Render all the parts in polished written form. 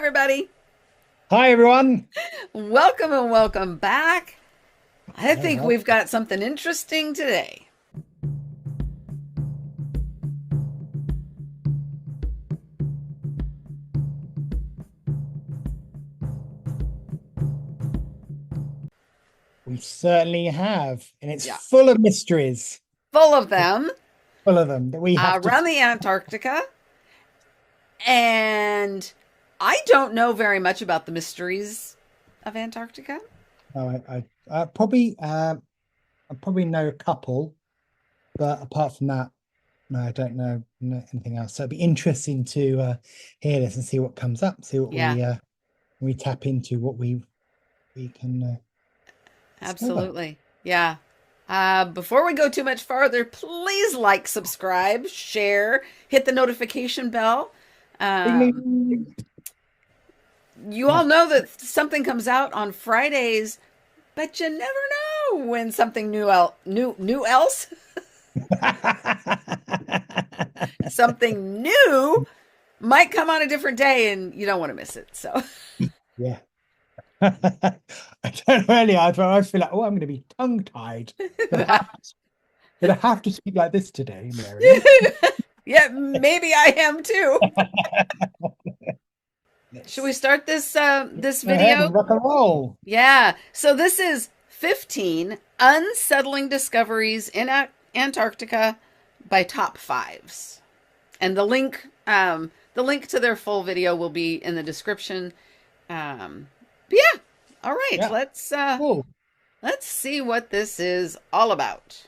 everybody. Hi, everyone. Welcome and welcome back. I Yeah, think well, we've got something interesting today. we certainly have, and it's Yeah, full of mysteries, full of them full of them that we have to. around the Antarctica. And I don't know very much about the mysteries of Antarctica. Oh, I probably know a couple, but apart from that, no, I don't know anything else. So it'd be interesting to hear this and see what comes up, see what Yeah, we tap into, what we can discover. absolutely. Yeah. Before we go too much farther, please like, subscribe, share, hit the notification bell. Ding, Um, ding. you all Yeah. know that something comes out on Fridays, but you never know when something new else something new might come on a different day, and you don't want to miss it. So Yeah. I don't really. I feel like, oh, I'm going to be tongue-tied. Gonna have to speak like this today, Mary. yeah, maybe I am too. Should we Let's start this go ahead video? and rock and roll. Yeah. So this is 15 unsettling discoveries in Antarctica by top fives. And the link to their full video will be in the description. But yeah. All right. Yeah, cool. Let's see what this is all about.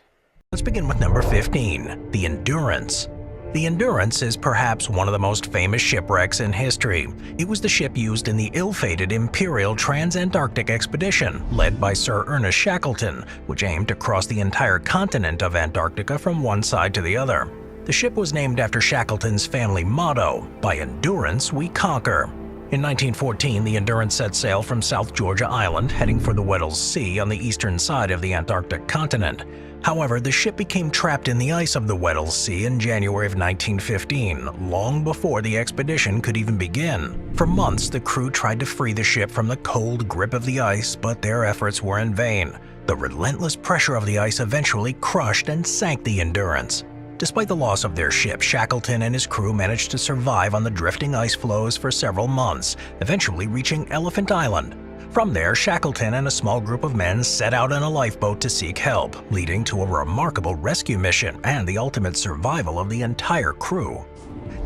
Let's begin with number 15, the Endurance. The Endurance is perhaps one of the most famous shipwrecks in history. It was the ship used in the ill-fated Imperial Trans-Antarctic Expedition, led by Sir Ernest Shackleton, which aimed to cross the entire continent of Antarctica from one side to the other. The ship was named after Shackleton's family motto, "By endurance we conquer." In 1914, the Endurance set sail from South Georgia Island, heading for the Weddell Sea on the eastern side of the Antarctic continent. However, the ship became trapped in the ice of the Weddell Sea in January of 1915, long before the expedition could even begin. For months, the crew tried to free the ship from the cold grip of the ice, but their efforts were in vain. The relentless pressure of the ice eventually crushed and sank the Endurance. Despite the loss of their ship, Shackleton and his crew managed to survive on the drifting ice floes for several months, eventually reaching Elephant Island. From there, Shackleton and a small group of men set out in a lifeboat to seek help, leading to a remarkable rescue mission and the ultimate survival of the entire crew.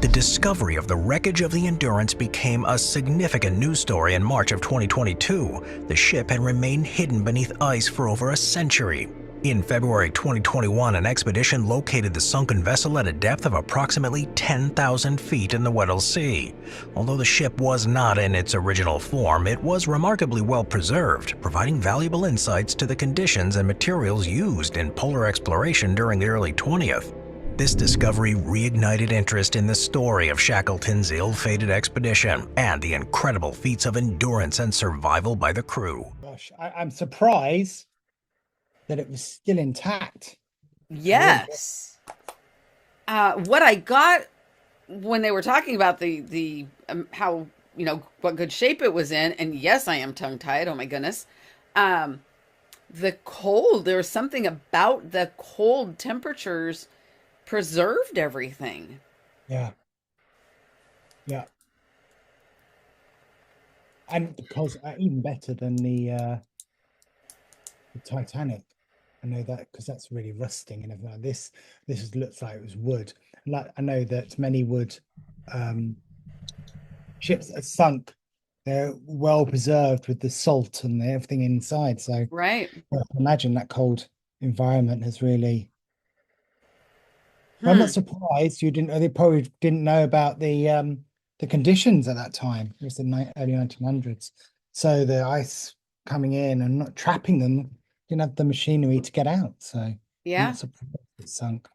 The discovery of the wreckage of the Endurance became a significant news story in March of 2022. The ship had remained hidden beneath ice for over a century. In February 2021, an expedition located the sunken vessel at a depth of approximately 10,000 feet in the Weddell Sea. Although the ship was not in its original form, it was remarkably well preserved, providing valuable insights to the conditions and materials used in polar exploration during the early 20th. This discovery reignited interest in the story of Shackleton's ill-fated expedition and the incredible feats of endurance and survival by the crew. Gosh, I'm surprised that it was still intact. Really. Yes. What I got when they were talking about the how what good shape it was in, and yes, I am tongue tied. Oh my goodness. The cold. There was something about the cold temperatures preserved everything. Yeah, yeah, and because even better than the Titanic. I know that because that's really rusting and everything. Like this looks like it was wood. Like I know that many wood ships are sunk. They're well preserved with the salt and everything inside. So I Right. can imagine that cold environment has really. I'm not Hmm. surprised you didn't. They probably didn't know about the conditions at that time. It was the early 1900s. So the ice coming in and not trapping them didn't have the machinery to get out. So I'm Yeah. not surprised it sunk.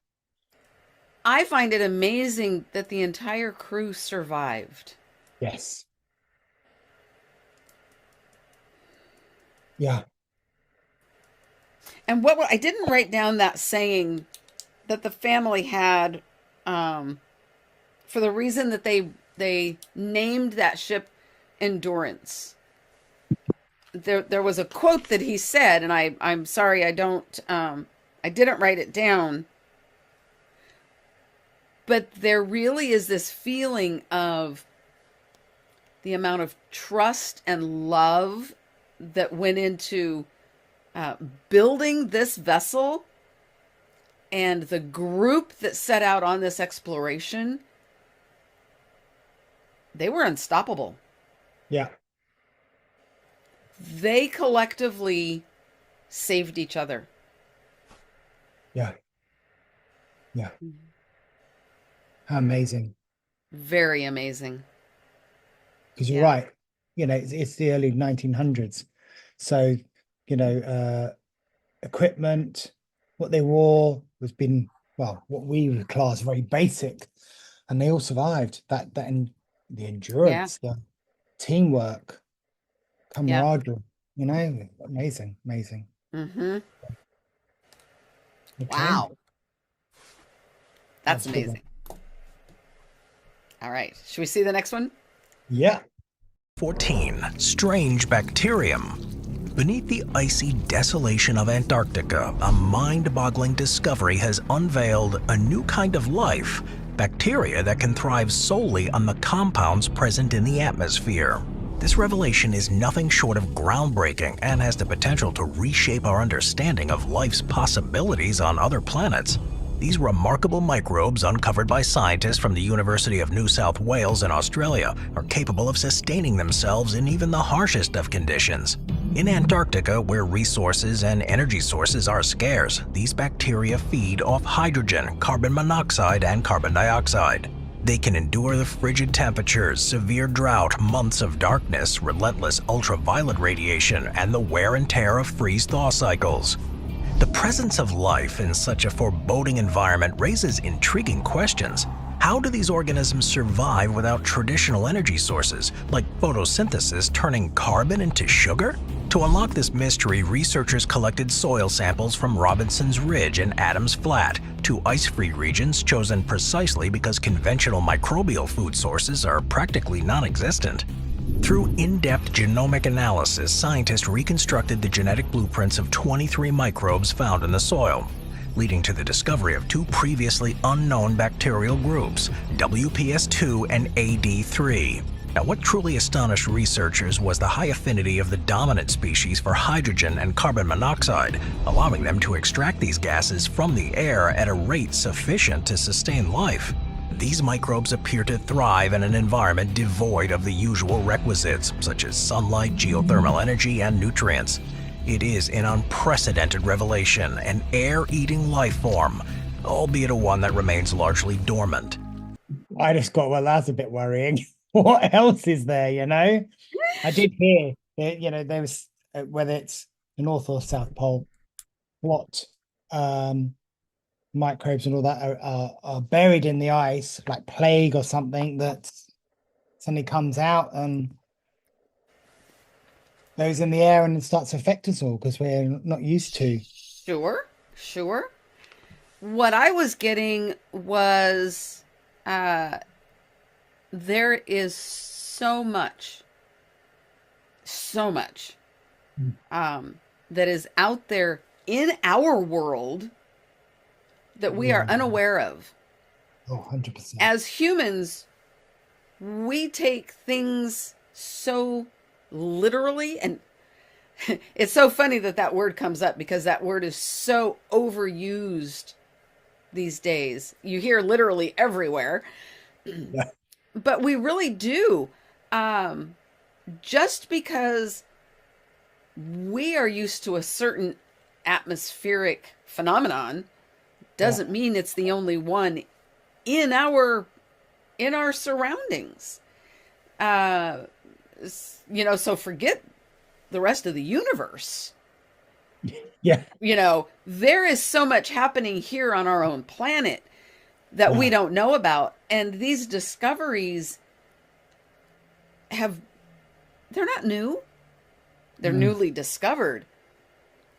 I find it amazing that the entire crew survived. Yes. Yeah. And what I didn't write down that saying that the family had, for the reason that they named that ship endurance. There was a quote that he said, and I'm sorry I didn't write it down, but there really is this feeling of the amount of trust and love that went into building this vessel, and the group that set out on this exploration. They were unstoppable. Yeah. They collectively saved each other. Yeah. Yeah. How amazing. Very amazing. Because you're Yeah. right. It's the early 1900s. So, equipment, what they wore what we would class very basic, and they all survived and the Yeah. endurance, the teamwork, Yeah. camaraderie, amazing. Mm-hmm. Okay. Wow. That's That's a good one. amazing. All right. Should we see the next one? Yeah. 14. Strange bacterium. Beneath the icy desolation of Antarctica, a mind-boggling discovery has unveiled a new kind of life, bacteria that can thrive solely on the compounds present in the atmosphere. This revelation is nothing short of groundbreaking and has the potential to reshape our understanding of life's possibilities on other planets. These remarkable microbes, uncovered by scientists from the University of New South Wales in Australia, are capable of sustaining themselves in even the harshest of conditions. In Antarctica, where resources and energy sources are scarce, these bacteria feed off hydrogen, carbon monoxide, and carbon dioxide. They can endure the frigid temperatures, severe drought, months of darkness, relentless ultraviolet radiation, and the wear and tear of freeze-thaw cycles. The presence of life in such a foreboding environment raises intriguing questions. How do these organisms survive without traditional energy sources, like photosynthesis turning carbon into sugar? To unlock this mystery, researchers collected soil samples from Robinson's Ridge and Adams Flat, two ice-free regions chosen precisely because conventional microbial food sources are practically non-existent. Through in-depth genomic analysis, scientists reconstructed the genetic blueprints of 23 microbes found in the soil, leading to the discovery of two previously unknown bacterial groups, WPS2 and AD3. Now, what truly astonished researchers was the high affinity of the dominant species for hydrogen and carbon monoxide, allowing them to extract these gases from the air at a rate sufficient to sustain life. These microbes appear to thrive in an environment devoid of the usual requisites, such as sunlight, geothermal energy, and nutrients. It is an unprecedented revelation, an air-eating life form, albeit a one that remains largely dormant. I just got, well, that's a bit worrying. What else is there? I did hear that, there was, whether it's the North or South Pole, what microbes and all that are buried in the ice, like plague or something, that suddenly comes out and goes in the air and starts to affect us all because we're not used to. Sure. What I was getting was there is so much that is out there in our world that we are unaware of. Oh, 100%. As humans, we take things so literally, and it's so funny that word comes up because that word is so overused these days. You hear literally everywhere. Yeah. But we really do. Just because we are used to a certain atmospheric phenomenon doesn't mean it's the only one in our surroundings. So forget the rest of the universe. Yeah. There is so much happening here on our own planet that we don't know about. And these discoveries they're not new. They're newly discovered.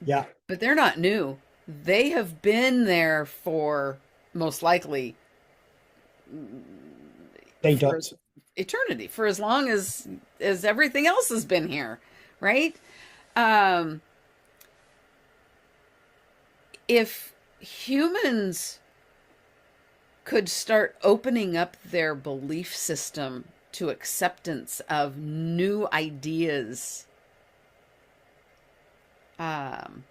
Yeah. But they're not new. They have been there for most likely eternity, for as long as everything else has been here, right? Um, if humans could start opening up their belief system to acceptance of new ideas, um,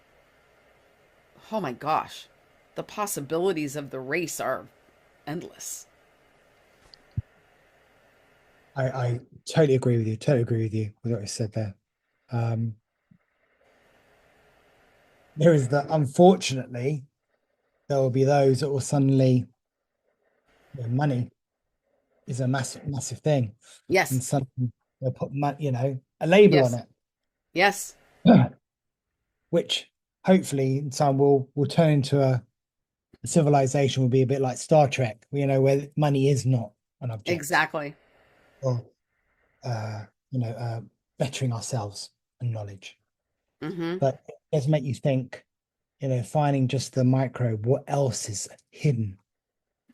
oh my gosh, the possibilities of the race are endless. I totally agree with you. Totally agree with you with what you said there. Um, there is that, unfortunately, there will be those that will suddenly, money is a massive, massive thing, and Yes, suddenly they'll put a label on yes, it, yes. which hopefully in time will turn into a civilization will be a bit like Star Trek, where money is not an object, Exactly. or uh, bettering ourselves and knowledge. Mm-hmm. But it does make you think, finding just the microbe, what else is hidden?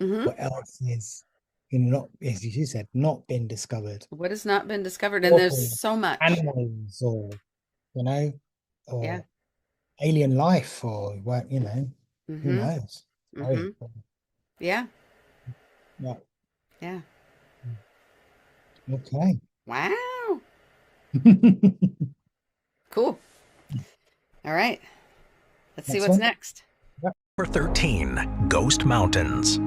Mm-hmm. What else is, not, as you said, not been discovered? What has not been discovered? And Or there's so much. animals, or, you know, Yeah. or alien life, or what, who Mm-hmm. knows? Mm-hmm. Sorry. Yeah. Yeah. Yeah. Okay. Wow. Cool. All right. Let's see Next what's one. next. Number 13. Ghost Mountains.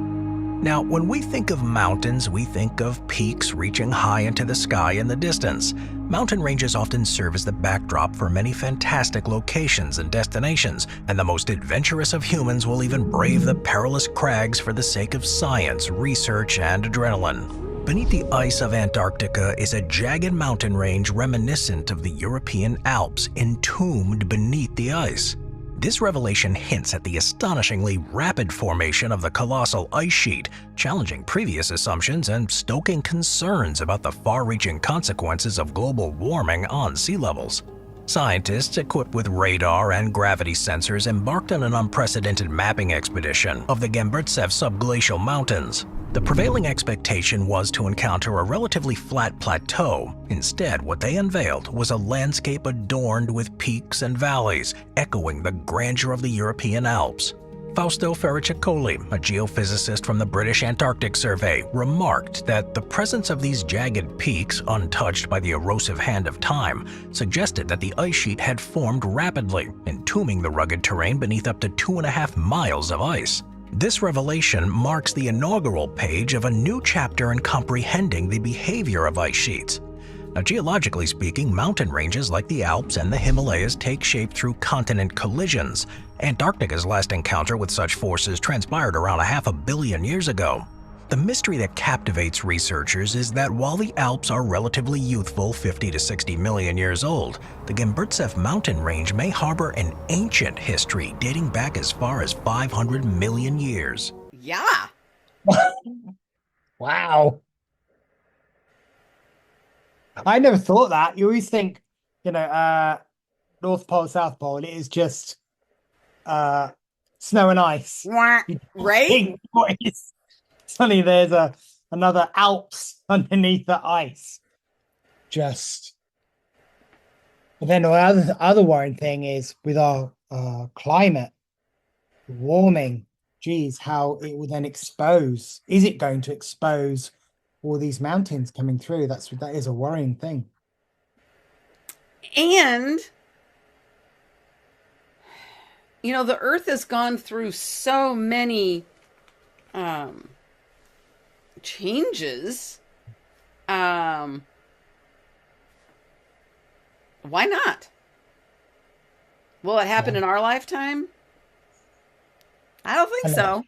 Now, when we think of mountains, we think of peaks reaching high into the sky in the distance. Mountain ranges often serve as the backdrop for many fantastic locations and destinations, and the most adventurous of humans will even brave the perilous crags for the sake of science, research, and adrenaline. Beneath the ice of Antarctica is a jagged mountain range reminiscent of the European Alps, entombed beneath the ice. This revelation hints at the astonishingly rapid formation of the colossal ice sheet, challenging previous assumptions and stoking concerns about the far-reaching consequences of global warming on sea levels. Scientists equipped with radar and gravity sensors embarked on an unprecedented mapping expedition of the Gamburtsev subglacial mountains. The prevailing expectation was to encounter a relatively flat plateau. Instead, what they unveiled was a landscape adorned with peaks and valleys, echoing the grandeur of the European Alps. Fausto Ferricicoli, a geophysicist from the British Antarctic Survey, remarked that the presence of these jagged peaks, untouched by the erosive hand of time, suggested that the ice sheet had formed rapidly, entombing the rugged terrain beneath up to 2.5 miles of ice. This revelation marks the inaugural page of a new chapter in comprehending the behavior of ice sheets. Now, geologically speaking, mountain ranges like the Alps and the Himalayas take shape through continent collisions. Antarctica's last encounter with such forces transpired around 500 million years ago. The mystery that captivates researchers is that while the Alps are relatively youthful, 50 to 60 million years old, the Gamburtsev mountain range may harbor an ancient history dating back as far as 500 million years. Yeah. Wow. I never thought that. You always think, North Pole, South Pole, it is just snow and ice. Wah. You Right? think, what is suddenly there's another Alps underneath the ice. But then the other worrying thing is with our climate warming, geez, how it will then expose. Is it going to expose all these mountains coming through? That is a worrying thing. And, the Earth has gone through so many changes. Um, why not? Will it happen Yeah. in our lifetime? I don't think so.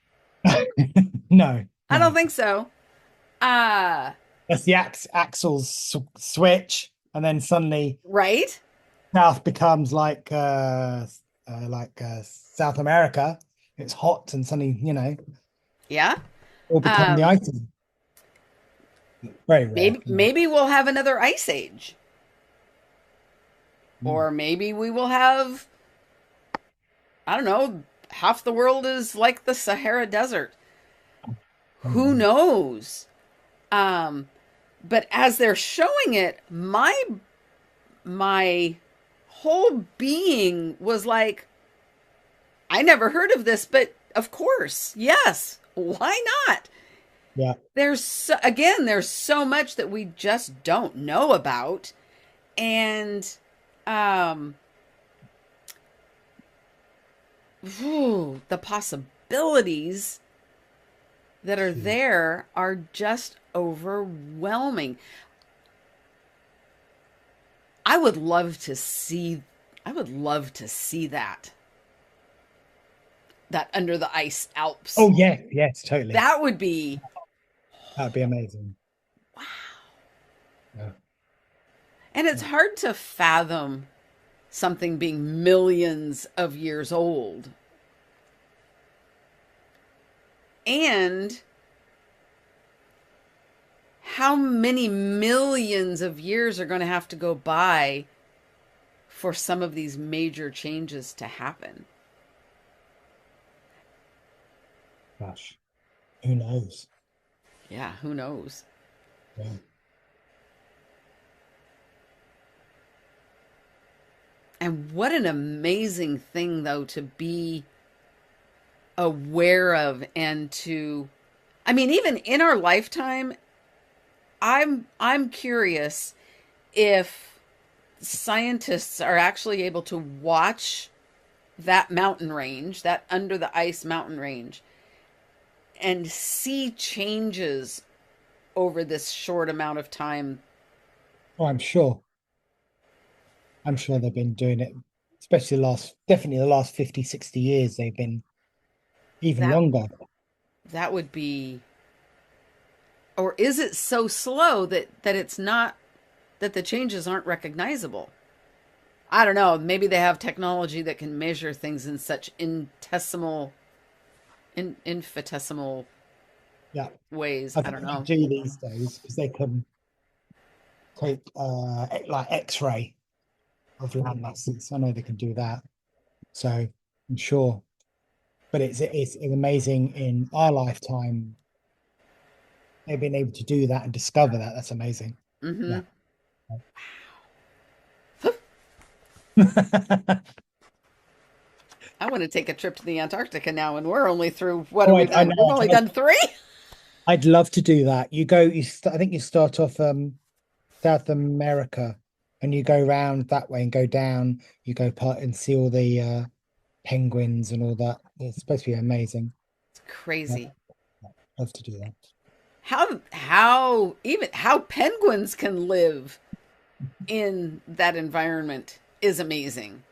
No, I no. don't think so. Uh, That's the axles switch, and then suddenly right? South becomes like South America. It's hot, and suddenly Yeah. all become the Um, ice. Very rare. maybe we'll have another ice age. Mm. Or maybe we will have, I don't know, half the world is like the Sahara Desert. Who knows? Um, But as they're showing it, my whole being was like, I never heard of this, but of course, yes, why not? Yeah. There's so much that we just don't know about, and the possibilities that are there are just overwhelming. I would love to see that under the ice Alps. Oh yeah, yes, totally. That would be amazing. wow. Yeah. And it's hard to fathom something being millions of years old. And how many millions of years are going to have to go by for some of these major changes to happen? Gosh, who knows? Yeah, who knows? Yeah. And what an amazing thing, though, to be aware of, and I mean, even in our lifetime, I'm curious if scientists are actually able to watch that mountain range, that under the ice mountain range, and see changes over this short amount of time. Oh, I'm sure they've been doing it, especially definitely the last 50, 60 years. They've been even longer. That would be, or is it so slow that it's not, that the changes aren't recognizable? I don't know. Maybe they have technology that can measure things in such infinitesimal ways. I don't know. Do these days, because they can take like X-ray of land masses. I know they can do that, so I'm sure. But it's amazing in our lifetime they've been able to do that and discover that. That's amazing. Mm-hmm. Yeah. I want to take a trip to the Antarctica now, and we're only through what have we done? We've only done 3. I'd love to do that. I think you start off South America, and you go round that way and go down. You go part and see all the penguins and all that. It's supposed to be amazing. It's crazy. I'd love to do that. How penguins can live in that environment is amazing.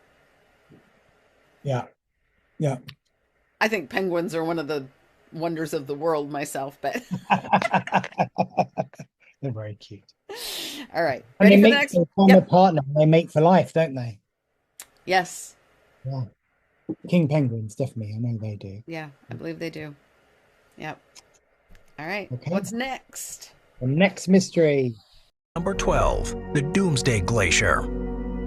Yeah. I think penguins are one of the wonders of the world myself, but they're very cute. All right. And Ready for the next? Find a partner. They mate for life, don't they? Yes. Yeah. King penguins, definitely. I know they do. Yeah, I believe they do. Yep. All right. Okay. What's next? The next mystery. Number 12, the Doomsday Glacier.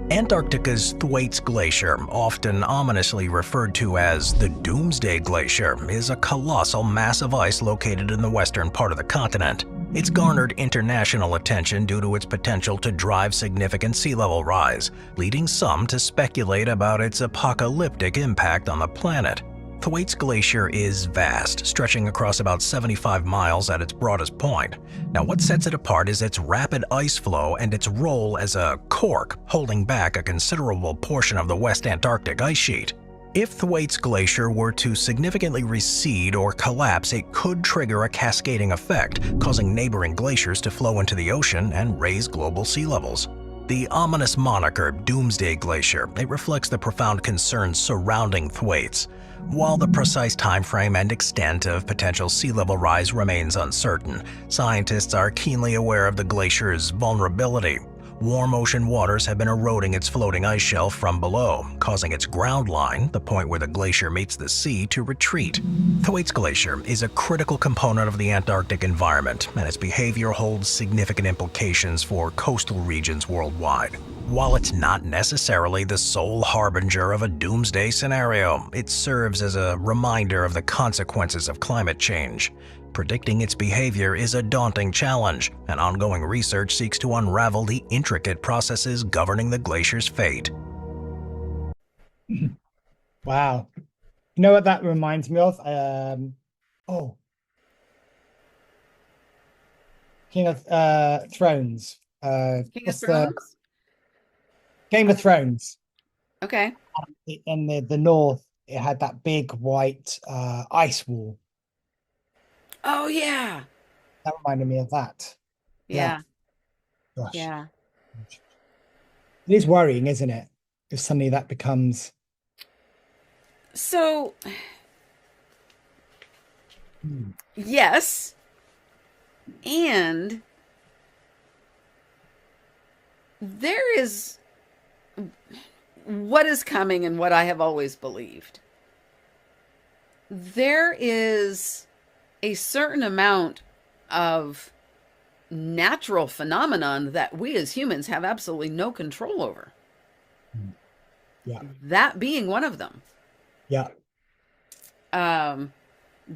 Antarctica's Thwaites Glacier, often ominously referred to as the Doomsday Glacier, is a colossal mass of ice located in the western part of the continent. It's garnered international attention due to its potential to drive significant sea level rise, leading some to speculate about its apocalyptic impact on the planet. Thwaites Glacier is vast, stretching across about 75 miles at its broadest point. Now, what sets it apart is its rapid ice flow and its role as a cork, holding back a considerable portion of the West Antarctic ice sheet. If Thwaites Glacier were to significantly recede or collapse, it could trigger a cascading effect, causing neighboring glaciers to flow into the ocean and raise global sea levels. The ominous moniker Doomsday Glacier, it reflects the profound concerns surrounding Thwaites. While the precise timeframe and extent of potential sea level rise remains uncertain, scientists are keenly aware of the glacier's vulnerability. Warm ocean waters have been eroding its floating ice shelf from below, causing its ground line, the point where the glacier meets the sea, to retreat. Thwaites Glacier is a critical component of the Antarctic environment, and its behavior holds significant implications for coastal regions worldwide. While it's not necessarily the sole harbinger of a doomsday scenario, it serves as a reminder of the consequences of climate change. Predicting its behavior is a daunting challenge, and ongoing research seeks to unravel the intricate processes governing the glacier's fate. Wow. You know what that reminds me of? Oh, King of Thrones. King of What's the Thrones? Game of Thrones? Okay. In the north, it had that big white ice wall. Oh yeah. That reminded me of that. Yeah, Yeah. gosh. Yeah. It is worrying, isn't it? If suddenly that becomes So, Hmm. yes, and there is what is coming and what I have always believed. There is a certain amount of natural phenomenon that we as humans have absolutely no control over. Yeah, That being one of them. yeah. Um,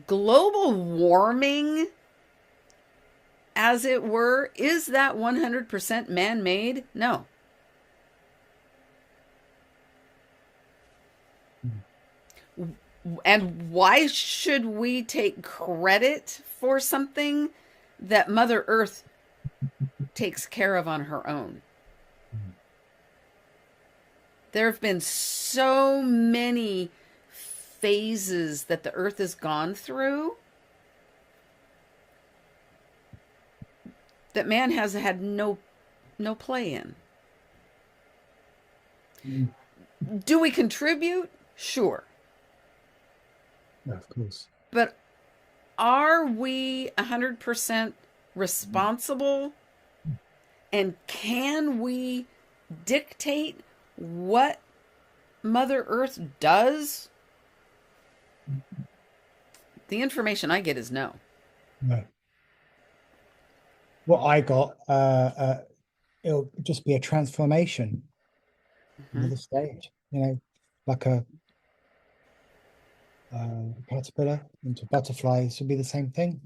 Global warming, as it were, is that 100% man made? No. And why should we take credit for something that Mother Earth takes care of on her own? There have been so many phases that the Earth has gone through that man has had no play in. Mm. Do we contribute? Sure. Yeah, of course. But are we 100% responsible? And can we dictate what Mother Earth does? The information I get is no. No. What I got, it'll just be a transformation, another stage, like a caterpillar into butterflies would be the same thing.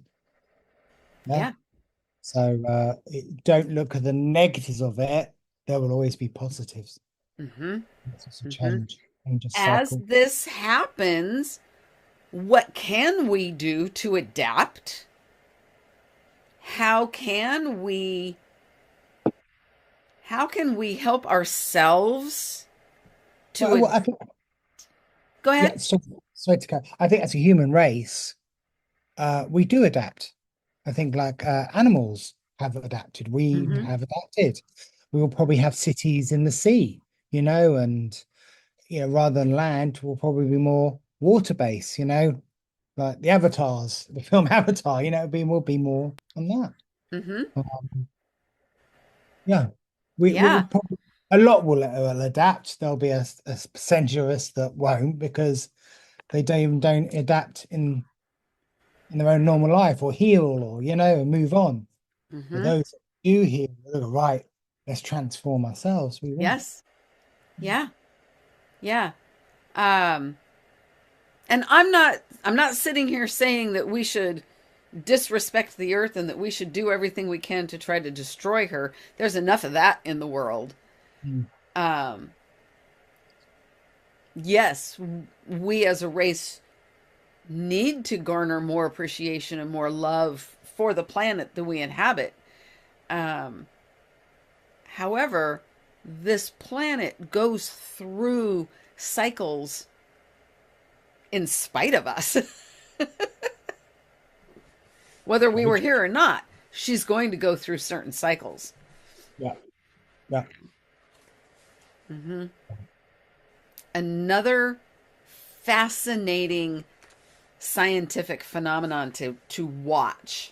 Yeah. So don't look at the negatives of it. There will always be positives. Mm-hmm. It's just a Mm-hmm. change of As cycle. this happens, what can we do to adapt? How can we help ourselves to Well, I think, go ahead? yeah. So sorry to cut. I think as a human race, we do adapt. I think like animals have adapted. We Mm-hmm. have adapted. We will probably have cities in the sea, and rather than land, will probably be more water-based, like the avatars, the film Avatar, will be more on that. Mm-hmm. Um, yeah, we will Yeah. probably a lot will adapt. There'll be a percentage of us that won't because they don't adapt in their own normal life or heal or and move on. For Mm-hmm. those that do heal, right, let's transform ourselves. We won't. Yes. Yeah. Yeah. Um, and I'm not sitting here saying that we should disrespect the earth and that we should do everything we can to try to destroy her. There's enough of that in the world. Mm. Um, yes, we as a race need to garner more appreciation and more love for the planet that we inhabit. Um, However, this planet goes through cycles in spite of us. Whether we were here or not, she's going to go through certain cycles. Yeah, yeah. Mm-hmm. Another fascinating scientific phenomenon to watch.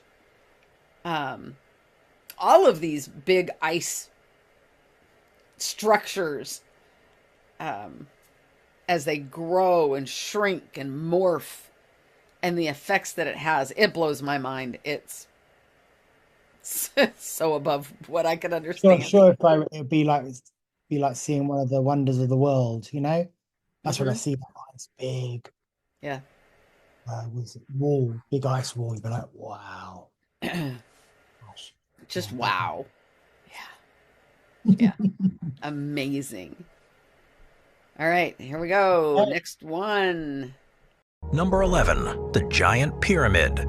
All of these big ice structures, as they grow and shrink and morph, and the effects that it has, it blows my mind. It's so above what I could understand. Sure. If it'd be like seeing one of the wonders of the world. That's what I Mm-hmm. see. It's big. Yeah. was wall, big ice wall. You'd be like, wow, gosh, Just yeah, wow. Yeah. Amazing. All right, here we go. Next one. Number 11. The Giant Pyramid.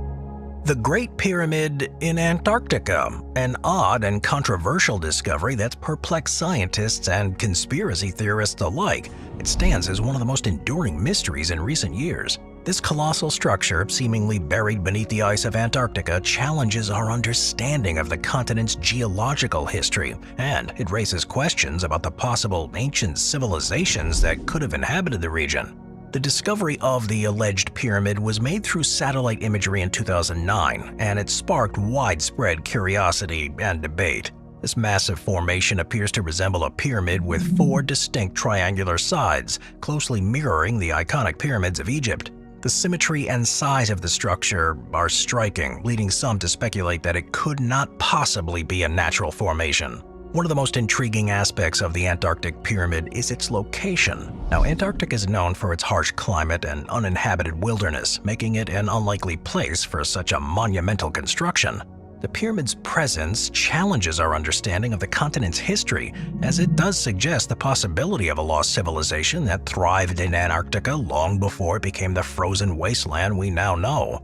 The Great Pyramid in Antarctica, an odd and controversial discovery that's perplexed scientists and conspiracy theorists alike. It stands as one of the most enduring mysteries in recent years. This colossal structure, seemingly buried beneath the ice of Antarctica, challenges our understanding of the continent's geological history, and it raises questions about the possible ancient civilizations that could have inhabited the region. The discovery of the alleged pyramid was made through satellite imagery in 2009, and it sparked widespread curiosity and debate. This massive formation appears to resemble a pyramid with 4 distinct triangular sides, closely mirroring the iconic pyramids of Egypt. The symmetry and size of the structure are striking, leading some to speculate that it could not possibly be a natural formation. One of the most intriguing aspects of the Antarctic pyramid is its location. Now, Antarctica is known for its harsh climate and uninhabited wilderness, making it an unlikely place for such a monumental construction. The pyramid's presence challenges our understanding of the continent's history, as it does suggest the possibility of a lost civilization that thrived in Antarctica long before it became the frozen wasteland we now know.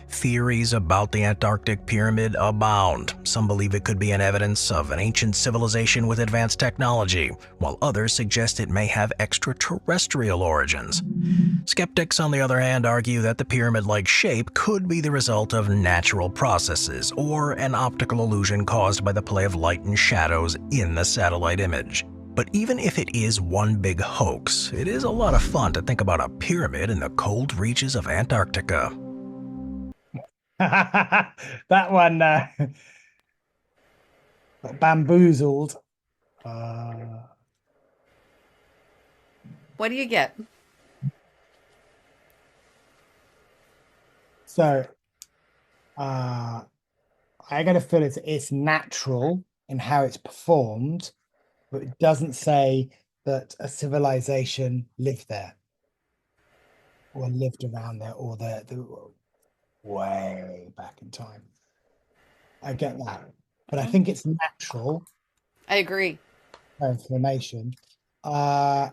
Theories about the Antarctic pyramid abound. Some believe it could be an evidence of an ancient civilization with advanced technology, while others suggest it may have extraterrestrial origins. Skeptics, on the other hand, argue that the pyramid-like shape could be the result of natural processes or an optical illusion caused by the play of light and shadows in the satellite image. But even if it is one big hoax, it is a lot of fun to think about a pyramid in the cold reaches of Antarctica. that one bamboozled. What do you get? So I gotta feel it's natural in how it's performed, but it doesn't say that a civilization lived there or lived around there or the way back in time. I get that, but I think it's natural I agree. information. I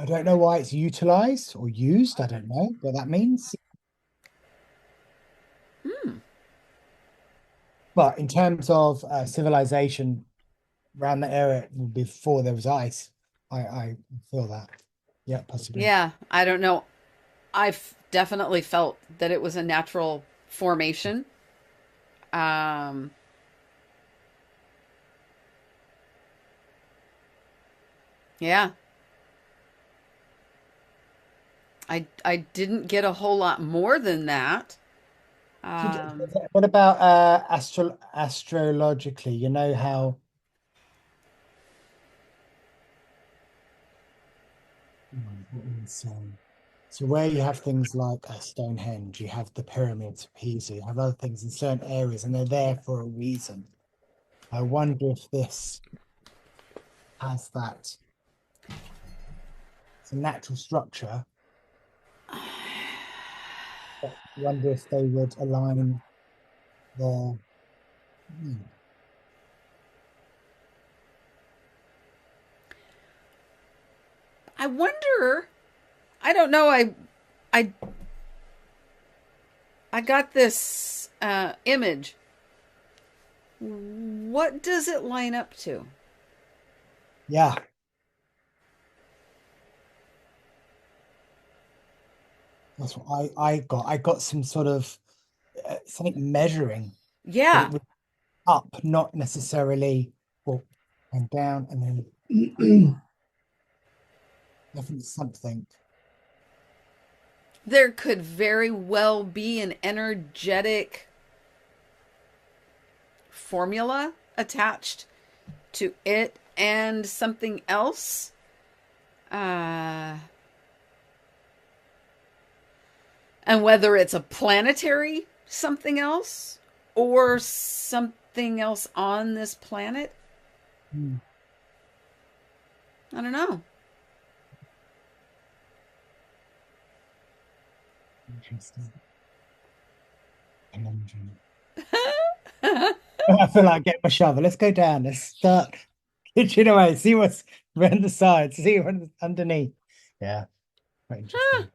don't know why it's utilized or used. I don't know what that means. But in terms of civilization around the area before there was ice, I feel that. Yeah, possibly. Yeah, I don't know. I've definitely felt that it was a natural formation. Um, yeah, I didn't get a whole lot more than that. What about astrologically? You know how what am I saying? So where you have things like Stonehenge, you have the pyramids of Pisa, you have other things in certain areas, and they're there for a reason. I wonder if this has that. It's a natural structure. I wonder if they would align the. I wonder. I don't know. I I got this image. What does it line up to? Yeah, that's what I got. I got some sort of something measuring, but it Yeah, was up, not necessarily up and down, and then definitely something. there could very well be an energetic formula attached to it and something else. Uh, and whether it's a planetary something else or something else on this planet, Hmm. I don't know. Interesting. Conundrum. I feel like getting my shovel. Let's go down. Let's start kitchen away. See what's around the sides. See what's underneath. Yeah, quite interesting.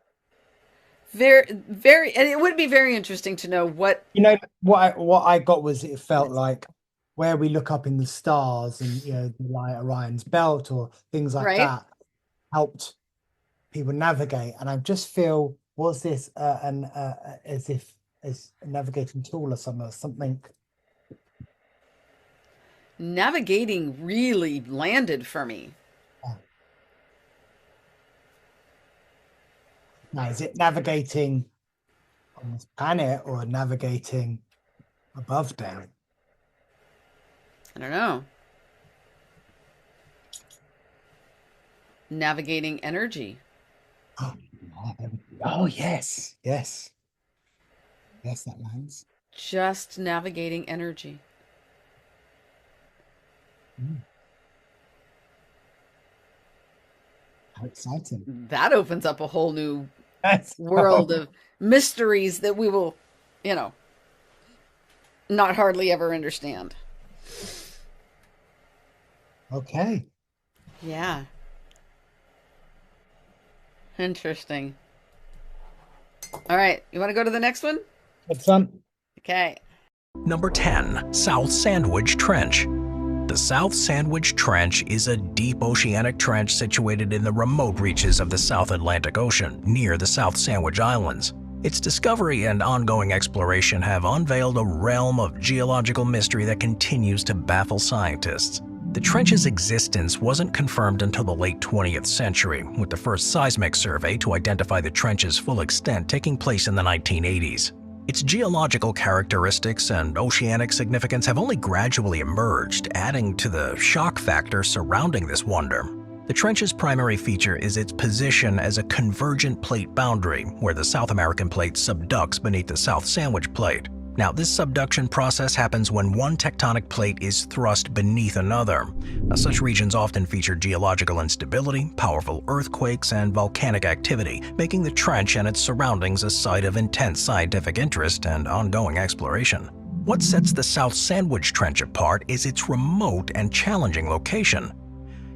Very, very, and it would be very interesting to know what. You know what I got was it felt like where we look up in the stars and like Orion's belt or things like Right? that helped people navigate. And I just feel was this as if as a navigating tool or something. Navigating really landed for me. Now, is it navigating on this planet or navigating above down? I don't know. Navigating energy. Oh yes, yes, yes, that lands. Just navigating energy. How exciting. That opens up a whole new Yes. world of mysteries that we will, you know, not hardly ever understand. Okay. Yeah. Interesting. All right. You want to go to the next one? It's fun. Okay. Number 10. South Sandwich Trench. The South Sandwich Trench is a deep oceanic trench situated in the remote reaches of the South Atlantic Ocean, near the South Sandwich Islands. Its discovery and ongoing exploration have unveiled a realm of geological mystery that continues to baffle scientists. The trench's existence wasn't confirmed until the late 20th century, with the first seismic survey to identify the trench's full extent taking place in the 1980s. Its geological characteristics and oceanic significance have only gradually emerged, adding to the shock factor surrounding this wonder. The trench's primary feature is its position as a convergent plate boundary, where the South American plate subducts beneath the South Sandwich plate. Now, this subduction process happens when one tectonic plate is thrust beneath another. Now, such regions often feature geological instability, powerful earthquakes, and volcanic activity, making the trench and its surroundings a site of intense scientific interest and ongoing exploration. What sets the South Sandwich Trench apart is its remote and challenging location.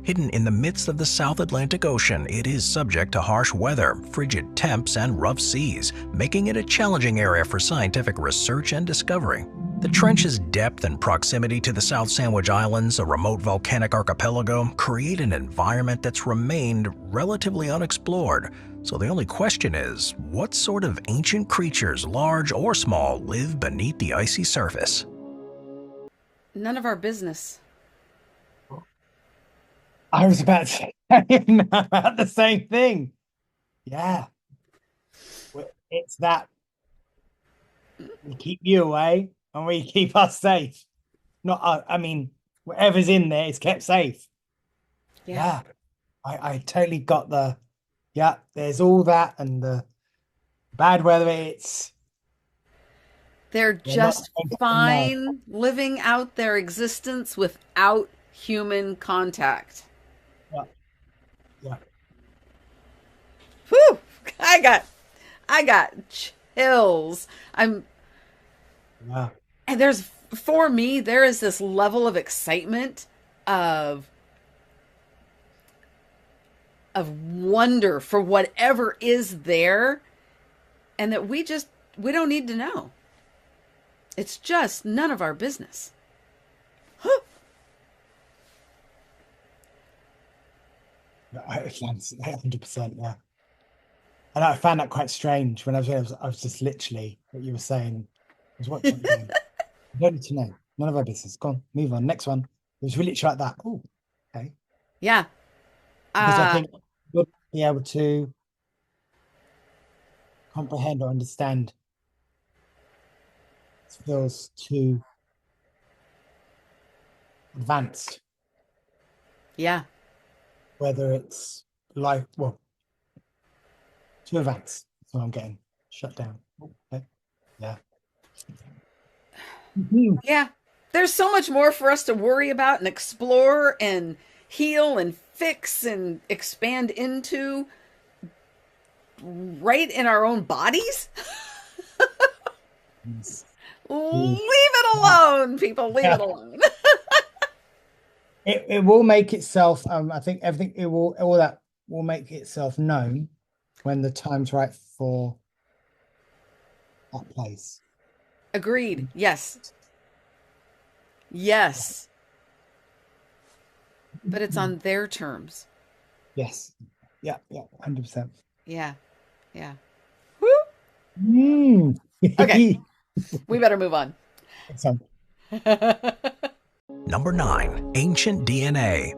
Hidden in the midst of the South Atlantic Ocean, it is subject to harsh weather, frigid temps, and rough seas, making it a challenging area for scientific research and discovery. The trench's depth and proximity to the South Sandwich Islands, a remote volcanic archipelago, create an environment that's remained relatively unexplored. So the only question is, what sort of ancient creatures, large or small, live beneath the icy surface? None of our business. I was about to say about the same thing. Yeah. It's that we keep you away and we keep us safe. Not, I mean, whatever's in there is kept safe. Yeah. I totally got there's all that and the bad weather. They're just fine living out their existence without human contact. Yeah. Whew! I got chills. And for me, there is this level of excitement of wonder for whatever is there, and that we don't need to know. It's just none of our business. Huh. 100%, yeah. And I found that quite strange when I was just literally what you were saying. I was watching it going, I don't need to know. None of our business. Go on, move on. Next one. It was really like that. Oh, okay. Yeah. Because I think you'll be able to comprehend or understand. It feels too advanced. Yeah. Whether it's too advanced. So I'm getting shut down. Okay. Yeah. Yeah. There's so much more for us to worry about and explore and heal and fix and expand into right in our own bodies? Yes. Leave it alone, people. Leave Yeah. it alone. It will make itself, I think everything, it will, all that will make itself known when the time's right for that place. Agreed. Yes. Yes. But it's on their terms. Yes. Yeah, yeah, 100%. Yeah. Yeah. Woo. Mm. Okay. We better move on. So, Number 9. Ancient DNA.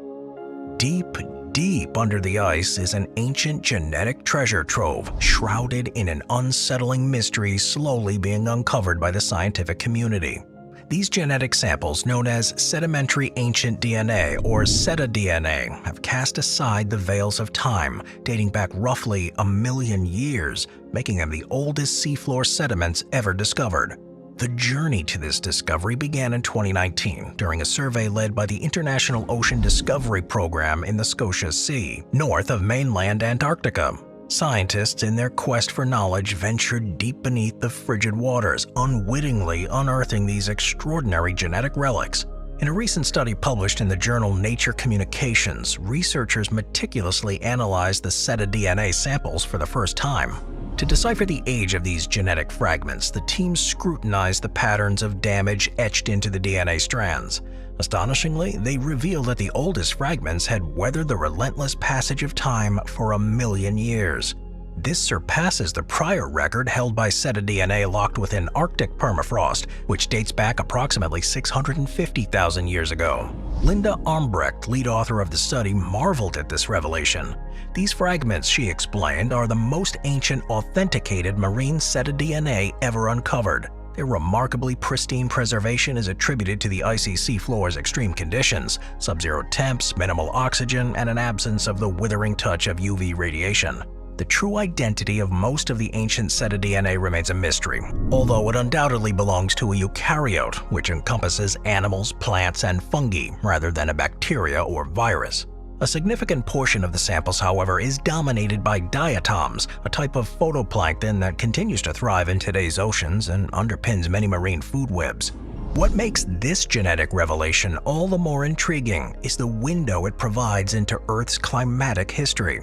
Deep, deep under the ice is an ancient genetic treasure trove shrouded in an unsettling mystery slowly being uncovered by the scientific community. These genetic samples, known as sedimentary ancient DNA or cetadNA, have cast aside the veils of time, dating back roughly 1 million years, making them the oldest seafloor sediments ever discovered. The journey to this discovery began in 2019 during a survey led by the International Ocean Discovery Program in the Scotia Sea, north of mainland Antarctica. Scientists, in their quest for knowledge, ventured deep beneath the frigid waters, unwittingly unearthing these extraordinary genetic relics. In a recent study published in the journal Nature Communications, researchers meticulously analyzed the cetadNA samples for the first time. To decipher the age of these genetic fragments, the team scrutinized the patterns of damage etched into the DNA strands. Astonishingly, they revealed that the oldest fragments had weathered the relentless passage of time for 1 million years. This surpasses the prior record held by cetadNA locked within Arctic permafrost, which dates back approximately 650,000 years ago. Linda Armbrecht, lead author of the study, marveled at this revelation. These fragments, she explained, are the most ancient authenticated marine cetadNA ever uncovered. Their remarkably pristine preservation is attributed to the icy seafloor's extreme conditions, sub-zero temps, minimal oxygen, and an absence of the withering touch of UV radiation. The true identity of most of the ancient cetadNA remains a mystery, although it undoubtedly belongs to a eukaryote, which encompasses animals, plants, and fungi rather than a bacteria or virus. A significant portion of the samples, however, is dominated by diatoms, a type of phytoplankton that continues to thrive in today's oceans and underpins many marine food webs. What makes this genetic revelation all the more intriguing is the window it provides into Earth's climatic history.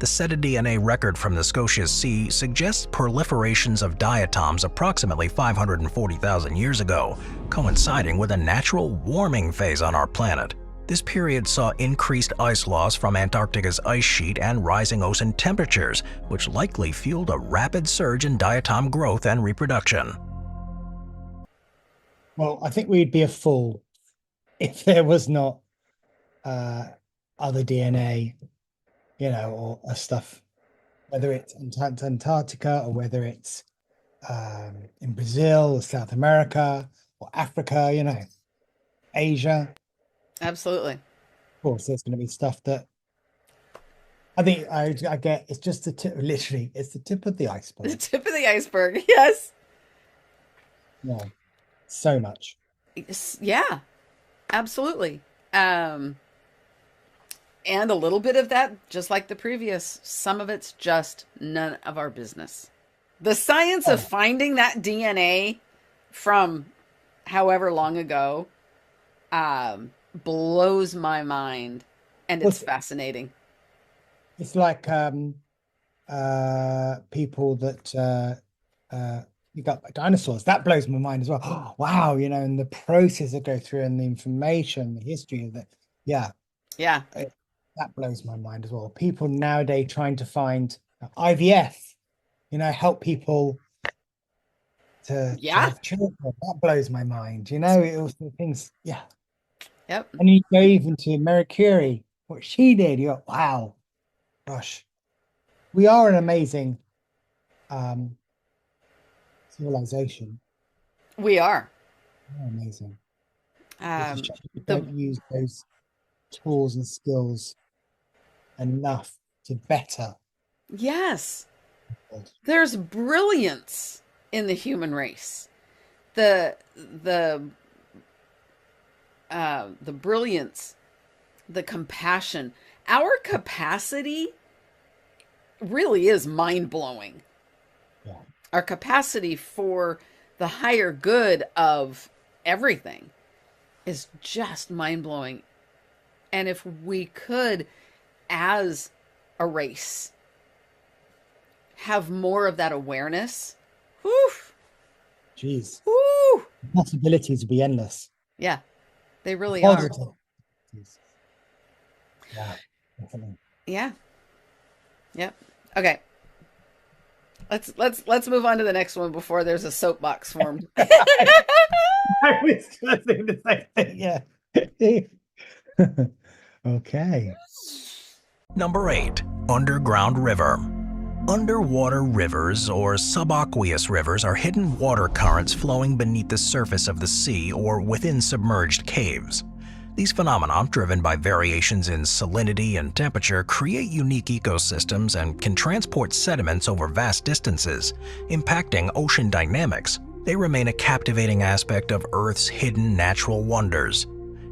The cetadNA record from the Scotia Sea suggests proliferations of diatoms approximately 540,000 years ago, coinciding with a natural warming phase on our planet. This period saw increased ice loss from Antarctica's ice sheet and rising ocean temperatures, which likely fueled a rapid surge in diatom growth and reproduction. well, I think we'd be a fool if there was not other DNA, or stuff, whether it's Antarctica or whether it's in Brazil or South America or Africa, Asia. Absolutely. Of course, there's going to be stuff that I think I get. It's just the tip, literally, it's the tip of the The iceberg. tip of the iceberg. Yes. Yeah, so much. Yeah. Absolutely. And a little bit of that, just like the previous, some of it's just none of our business. The science of finding that DNA from however long ago blows my mind, and it's fascinating. It's like people that you got dinosaurs. That blows my mind as well. Oh, wow, and the process that go through and the information, the history of it. Yeah. Yeah. That blows my mind as well. People nowadays trying to find IVF, help people to have children. That blows my mind. It also things, yeah. Yep. And you go even to Marie Curie, what she did. You go, wow, gosh, we are an amazing civilization. We are. We're amazing. Um, We don't use those tools and skills enough to better. Yes. There's brilliance in the human race. The brilliance, the compassion, our capacity really is mind-blowing. Yeah. Our capacity for the higher good of everything is just mind-blowing. And if we could, as a race, have more of that awareness, whew, Jeez. whew, Possibilities would be endless. yeah, they really are. Positive. Yeah, definitely. Yeah. Yep. Okay. Let's move on to the next one before there's a soapbox formed. I was just saying the same thing. Yeah. Okay. Number 8. Underground River. Underwater rivers, or subaqueous rivers, are hidden water currents flowing beneath the surface of the sea or within submerged caves. These phenomena, driven by variations in salinity and temperature, create unique ecosystems and can transport sediments over vast distances, impacting ocean dynamics. They remain a captivating aspect of Earth's hidden natural wonders.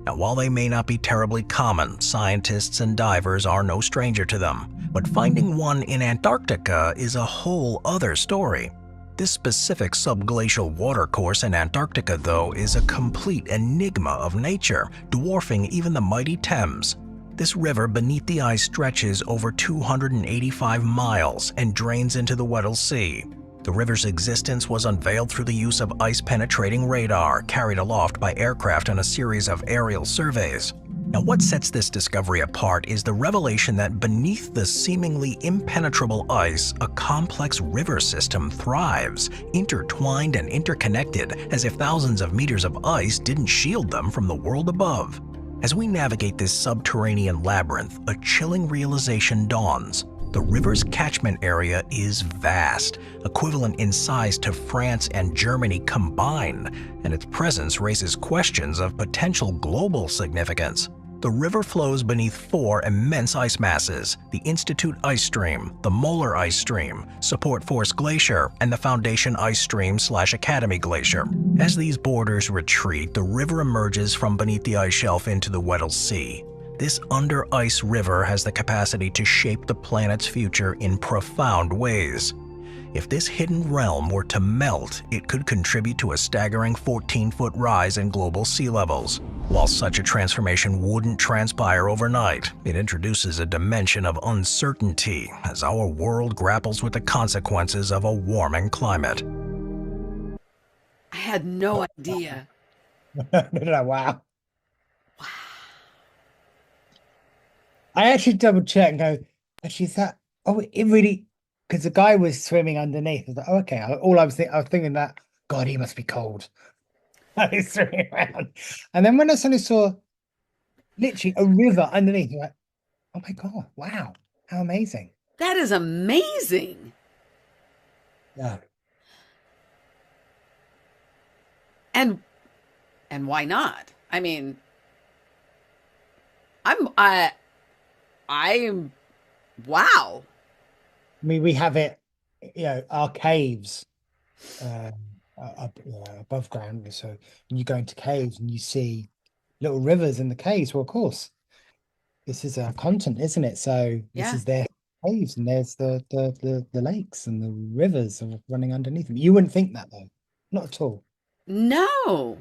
Now, while they may not be terribly common, scientists and divers are no stranger to them. But finding one in Antarctica is a whole other story. This specific subglacial watercourse in Antarctica, though, is a complete enigma of nature, dwarfing even the mighty Thames. This river beneath the ice stretches over 285 miles and drains into the Weddell Sea. The river's existence was unveiled through the use of ice-penetrating radar carried aloft by aircraft on a series of aerial surveys. Now, what sets this discovery apart is the revelation that beneath the seemingly impenetrable ice, a complex river system thrives, intertwined and interconnected, as if thousands of meters of ice didn't shield them from the world above. As we navigate this subterranean labyrinth, a chilling realization dawns. The river's catchment area is vast, equivalent in size to France and Germany combined, and its presence raises questions of potential global significance. The river flows beneath 4 immense ice masses: the Institute Ice Stream, the Molar Ice Stream, Support Force Glacier, and the Foundation Ice Stream/Academy Glacier. As these borders retreat, the river emerges from beneath the ice shelf into the Weddell Sea. This under-ice river has the capacity to shape the planet's future in profound ways. If this hidden realm were to melt, it could contribute to a staggering 14-foot rise in global sea levels. While such a transformation wouldn't transpire overnight, it introduces a dimension of uncertainty as our world grapples with the consequences of a warming climate. I had no idea. No, wow. I actually double check and go, actually, is that, oh, it really, because the guy was swimming underneath. I was like, oh, okay. All I was thinking that, God, he must be cold. He's swimming around. And then when I suddenly saw literally a river underneath, I'm like, oh my God, wow, how amazing. That is amazing. Yeah. And why not? I mean, I'm wow. I mean, we have it, our caves above ground. So when you go into caves and you see little rivers in the caves, well, of course, this is a continent, isn't it? So this Yeah. is their caves, and there's the lakes and the rivers are running underneath them. You wouldn't think that though, not at all. No.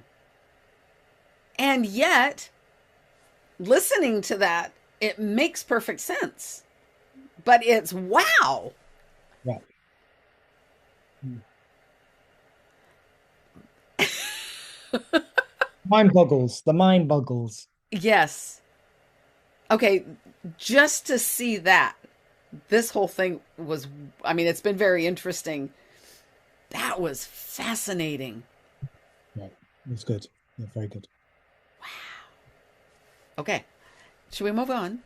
And yet, listening to that, it makes perfect sense. But it's wow. Yeah. Mind boggles. The mind boggles. Yes. Okay, just to see that, this whole thing was, I mean, it's been very interesting. That was fascinating. Yeah, it was good. Yeah, very good. Okay, should we move on?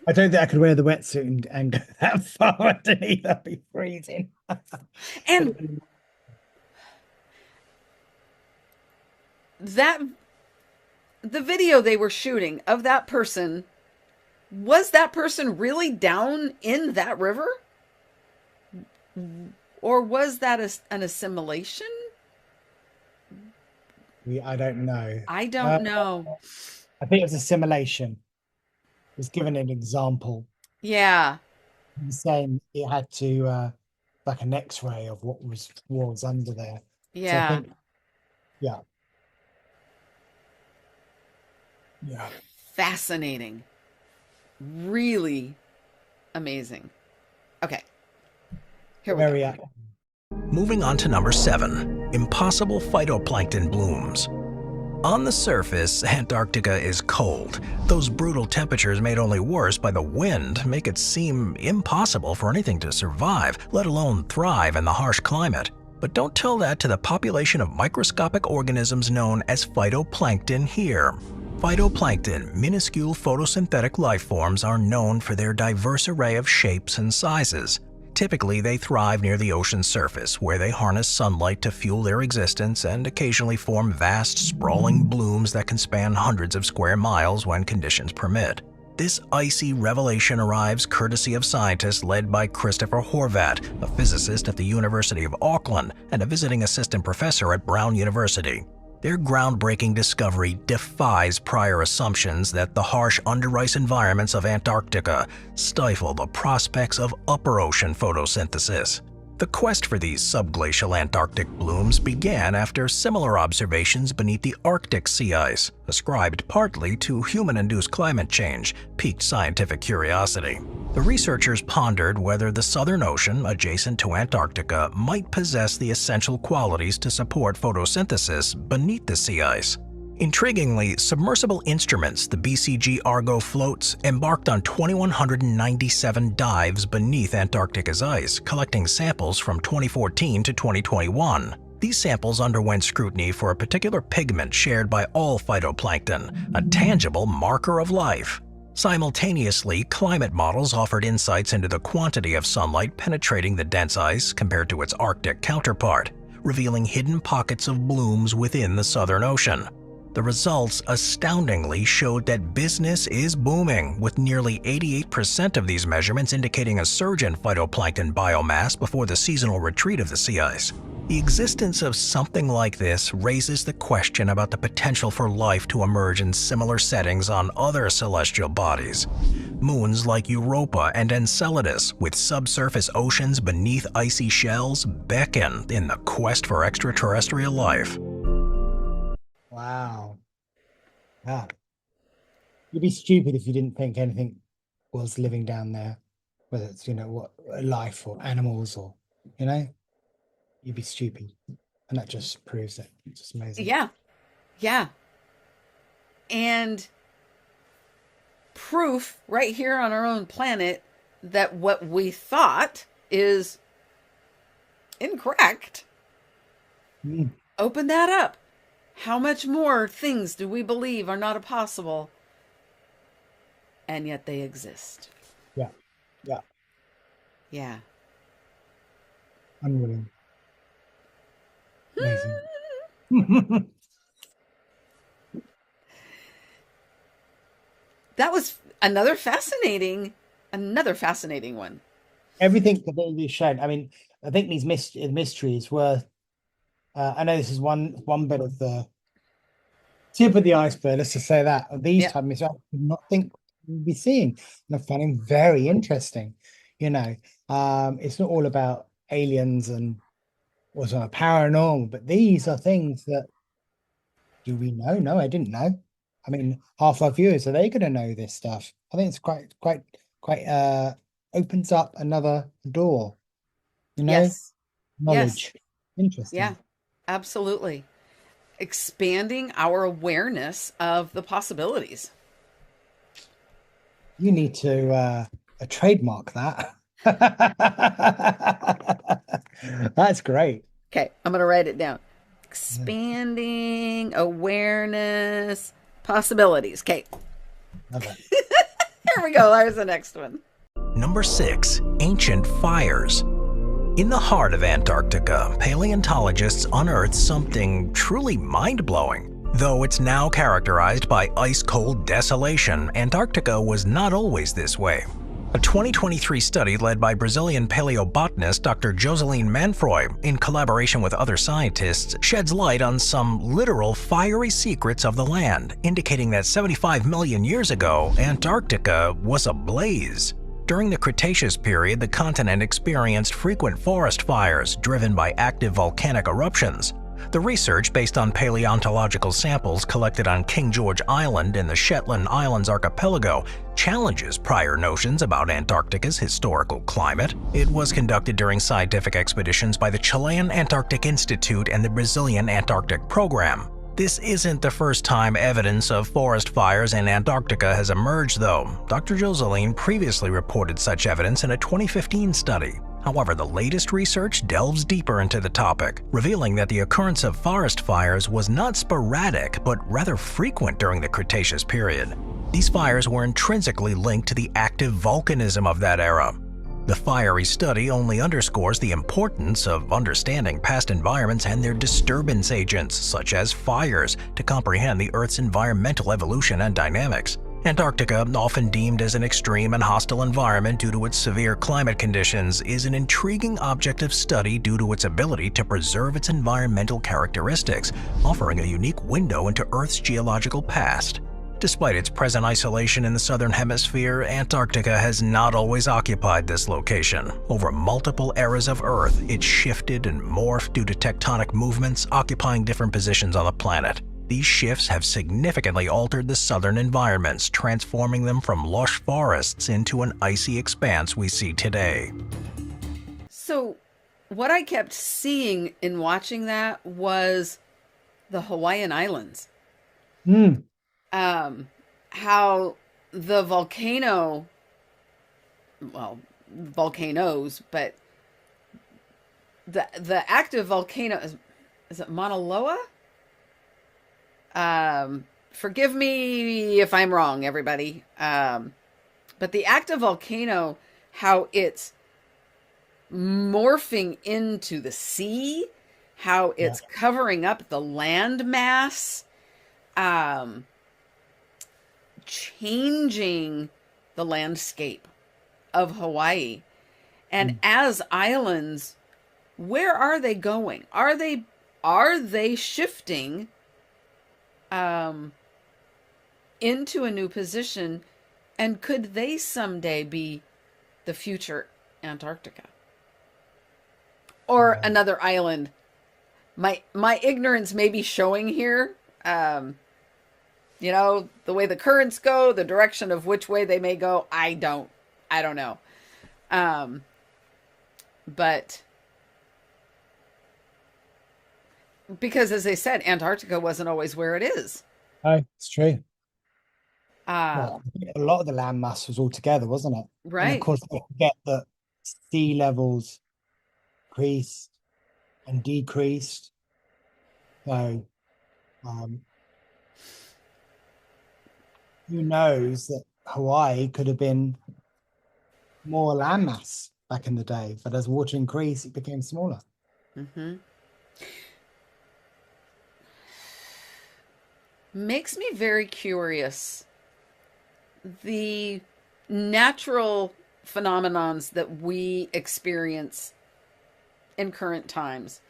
I don't think I could wear the wetsuit and go that far underneath. That'd be freezing. And that, the video they were shooting of that person, was that person really down in that river? Or was that an assimilation? I don't know. I don't know. I think it was a simulation. It was given an example. Yeah. he was saying it had to like an X-ray of what was under there. So I Yeah. think, yeah, yeah, Fascinating. Really amazing. Okay. Here we go. very Moving on to number 7, impossible phytoplankton blooms. On the surface, Antarctica is cold. Those brutal temperatures made only worse by the wind make it seem impossible for anything to survive, let alone thrive in the harsh climate. But don't tell that to the population of microscopic organisms known as phytoplankton here. Phytoplankton, minuscule photosynthetic life forms, are known for their diverse array of shapes and sizes. Typically, they thrive near the ocean's surface, where they harness sunlight to fuel their existence and occasionally form vast, sprawling blooms that can span hundreds of square miles when conditions permit. This icy revelation arrives courtesy of scientists led by Christopher Horvat, a physicist at the University of Auckland and a visiting assistant professor at Brown University. Their groundbreaking discovery defies prior assumptions that the harsh under-ice environments of Antarctica stifle the prospects of upper ocean photosynthesis. The quest for these subglacial Antarctic blooms began after similar observations beneath the Arctic sea ice, ascribed partly to human-induced climate change, piqued scientific curiosity. The researchers pondered whether the Southern Ocean, adjacent to Antarctica, might possess the essential qualities to support photosynthesis beneath the sea ice. Intriguingly, submersible instruments, the BCG Argo floats, embarked on 2,197 dives beneath Antarctica's ice, collecting samples from 2014 to 2021. These samples underwent scrutiny for a particular pigment shared by all phytoplankton, a tangible marker of life. Simultaneously, climate models offered insights into the quantity of sunlight penetrating the dense ice compared to its Arctic counterpart, revealing hidden pockets of blooms within the Southern Ocean. The results astoundingly showed that business is booming, with nearly 88% of these measurements indicating a surge in phytoplankton biomass before the seasonal retreat of the sea ice. The existence of something like this raises the question about the potential for life to emerge in similar settings on other celestial bodies. Moons like Europa and Enceladus, with subsurface oceans beneath icy shells, beckon in the quest for extraterrestrial life. wow. Yeah. You'd be stupid if you didn't think anything was living down there, whether it's, what life or animals or, you'd be stupid. And that just proves it. It's just amazing. Yeah. Yeah. And proof right here on our own planet that what we thought is incorrect. Open that up. How much more things do we believe are not possible? And yet they exist. Yeah. Yeah. Yeah. Unreal. Amazing. That was another fascinating one. Everything that they showed. I mean, I think these mysteries were. I know this is one bit of the tip of the iceberg. Let's just say that these type of mysteries I did not think we'd be seeing, and I find them very interesting. It's not all about aliens and what's paranormal, but these are things that do we know? No, I didn't know. I mean, half our viewers, are they going to know this stuff? I think it's quite opens up another door. Yes. Knowledge. Yes. Interesting. Yeah, absolutely. Expanding our awareness of the possibilities. You need to trademark that. That's great. Okay, I'm going to write it down. Expanding awareness possibilities. Okay. Love it. Here we go. There's the next one. Number 6. Ancient fires. In the heart of Antarctica, paleontologists unearthed something truly mind-blowing. Though it's now characterized by ice-cold desolation, Antarctica was not always this way. A 2023 study led by Brazilian paleobotanist Dr. Joseline Manfroy, in collaboration with other scientists, sheds light on some literal fiery secrets of the land, indicating that 75 million years ago, Antarctica was ablaze. During the Cretaceous period, the continent experienced frequent forest fires driven by active volcanic eruptions. The research, based on paleontological samples collected on King George Island in the Shetland Islands archipelago, challenges prior notions about Antarctica's historical climate. It was conducted during scientific expeditions by the Chilean Antarctic Institute and the Brazilian Antarctic Program. This isn't the first time evidence of forest fires in Antarctica has emerged, though. Dr. Joseline previously reported such evidence in a 2015 study. However, the latest research delves deeper into the topic, revealing that the occurrence of forest fires was not sporadic, but rather frequent during the Cretaceous period. These fires were intrinsically linked to the active volcanism of that era. The fiery study only underscores the importance of understanding past environments and their disturbance agents, such as fires, to comprehend the Earth's environmental evolution and dynamics. Antarctica, often deemed as an extreme and hostile environment due to its severe climate conditions, is an intriguing object of study due to its ability to preserve its environmental characteristics, offering a unique window into Earth's geological past. Despite its present isolation in the southern hemisphere, Antarctica has not always occupied this location. Over multiple eras of Earth, it shifted and morphed due to tectonic movements, occupying different positions on the planet. These shifts have significantly altered the southern environments, transforming them from lush forests into an icy expanse we see today. So, what I kept seeing in watching that was the Hawaiian Islands. Mm. How the volcano, well, volcanoes, but the active volcano is it Mauna Loa? Forgive me if I'm wrong, everybody. But the active volcano, how it's morphing into the sea, how it's covering up the land mass, changing the landscape of Hawaii. And as islands, where are they going? Are they shifting into a new position, and could they someday be the future Antarctica or another island? My ignorance may be showing here. You know, the way the currents go, the direction of which way they may go, I don't know. But because, as I said, Antarctica wasn't always where it is. Oh, it's true. Well, a lot of the land mass was all together, wasn't it? Right. And of course, they forget that sea levels increased and decreased. So, who knows that Hawaii could have been more landmass back in the day, but as water increased, it became smaller. Mm-hmm. Makes me very curious. The natural phenomenons that we experience in current times,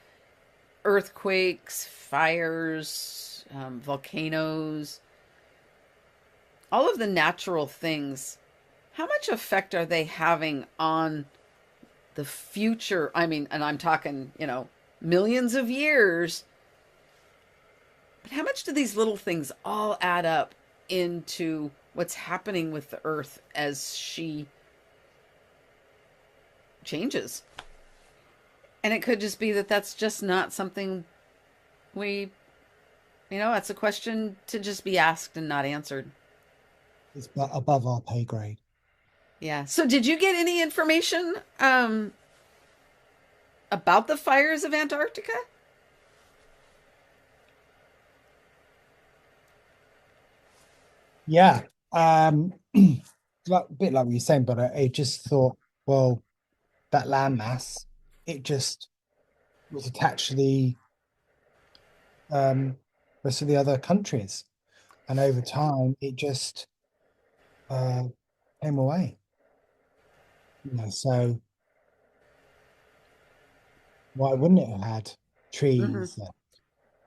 earthquakes, fires, volcanoes, all of the natural things, how much effect are they having on the future? I mean, and I'm talking, millions of years. But how much do these little things all add up into what's happening with the Earth as she changes? And it could just be that that's just not something that's a question to just be asked and not answered. It's above our pay grade. Yeah. So did you get any information about the fires of Antarctica? Yeah. A bit like what you're saying, but I just thought, well, that landmass, it just was attached to the rest of the other countries. And over time, it just came away. So why wouldn't it have had trees,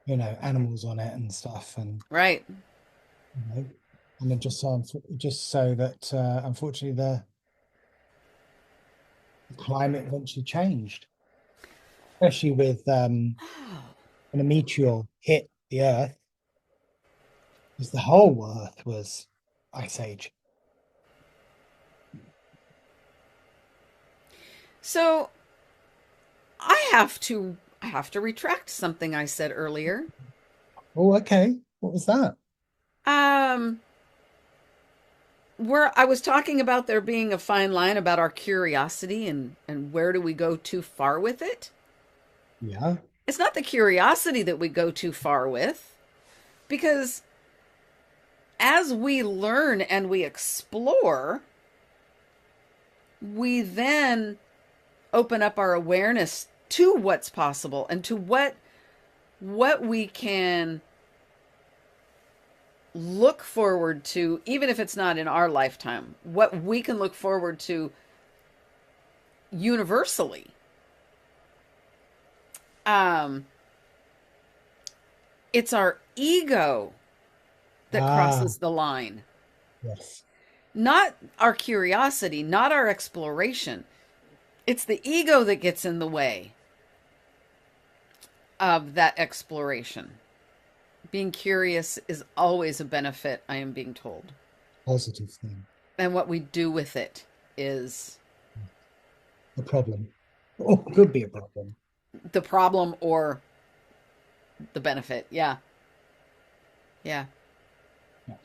animals on it and stuff, and Right. and then just so that unfortunately the climate eventually changed, especially with Oh. when a meteor hit the Earth, because the whole Earth was ice age. So I have to retract something I said earlier. Oh, okay. What was that? Um, where I was talking about there being a fine line about our curiosity and where do we go too far with it? Yeah. It's not the curiosity that we go too far with, because as we learn and we explore, we then open up our awareness to what's possible and to what we can look forward to, even if it's not in our lifetime, what we can look forward to universally. Um, it's our ego that Ah, crosses the line, yes. not our curiosity, not our exploration. It's the ego that gets in the way of that exploration. Being curious is always a benefit, I am being told. Positive thing. And what we do with it is A problem. Oh, could be a problem. the problem or the benefit. Yeah. Yeah. Yeah.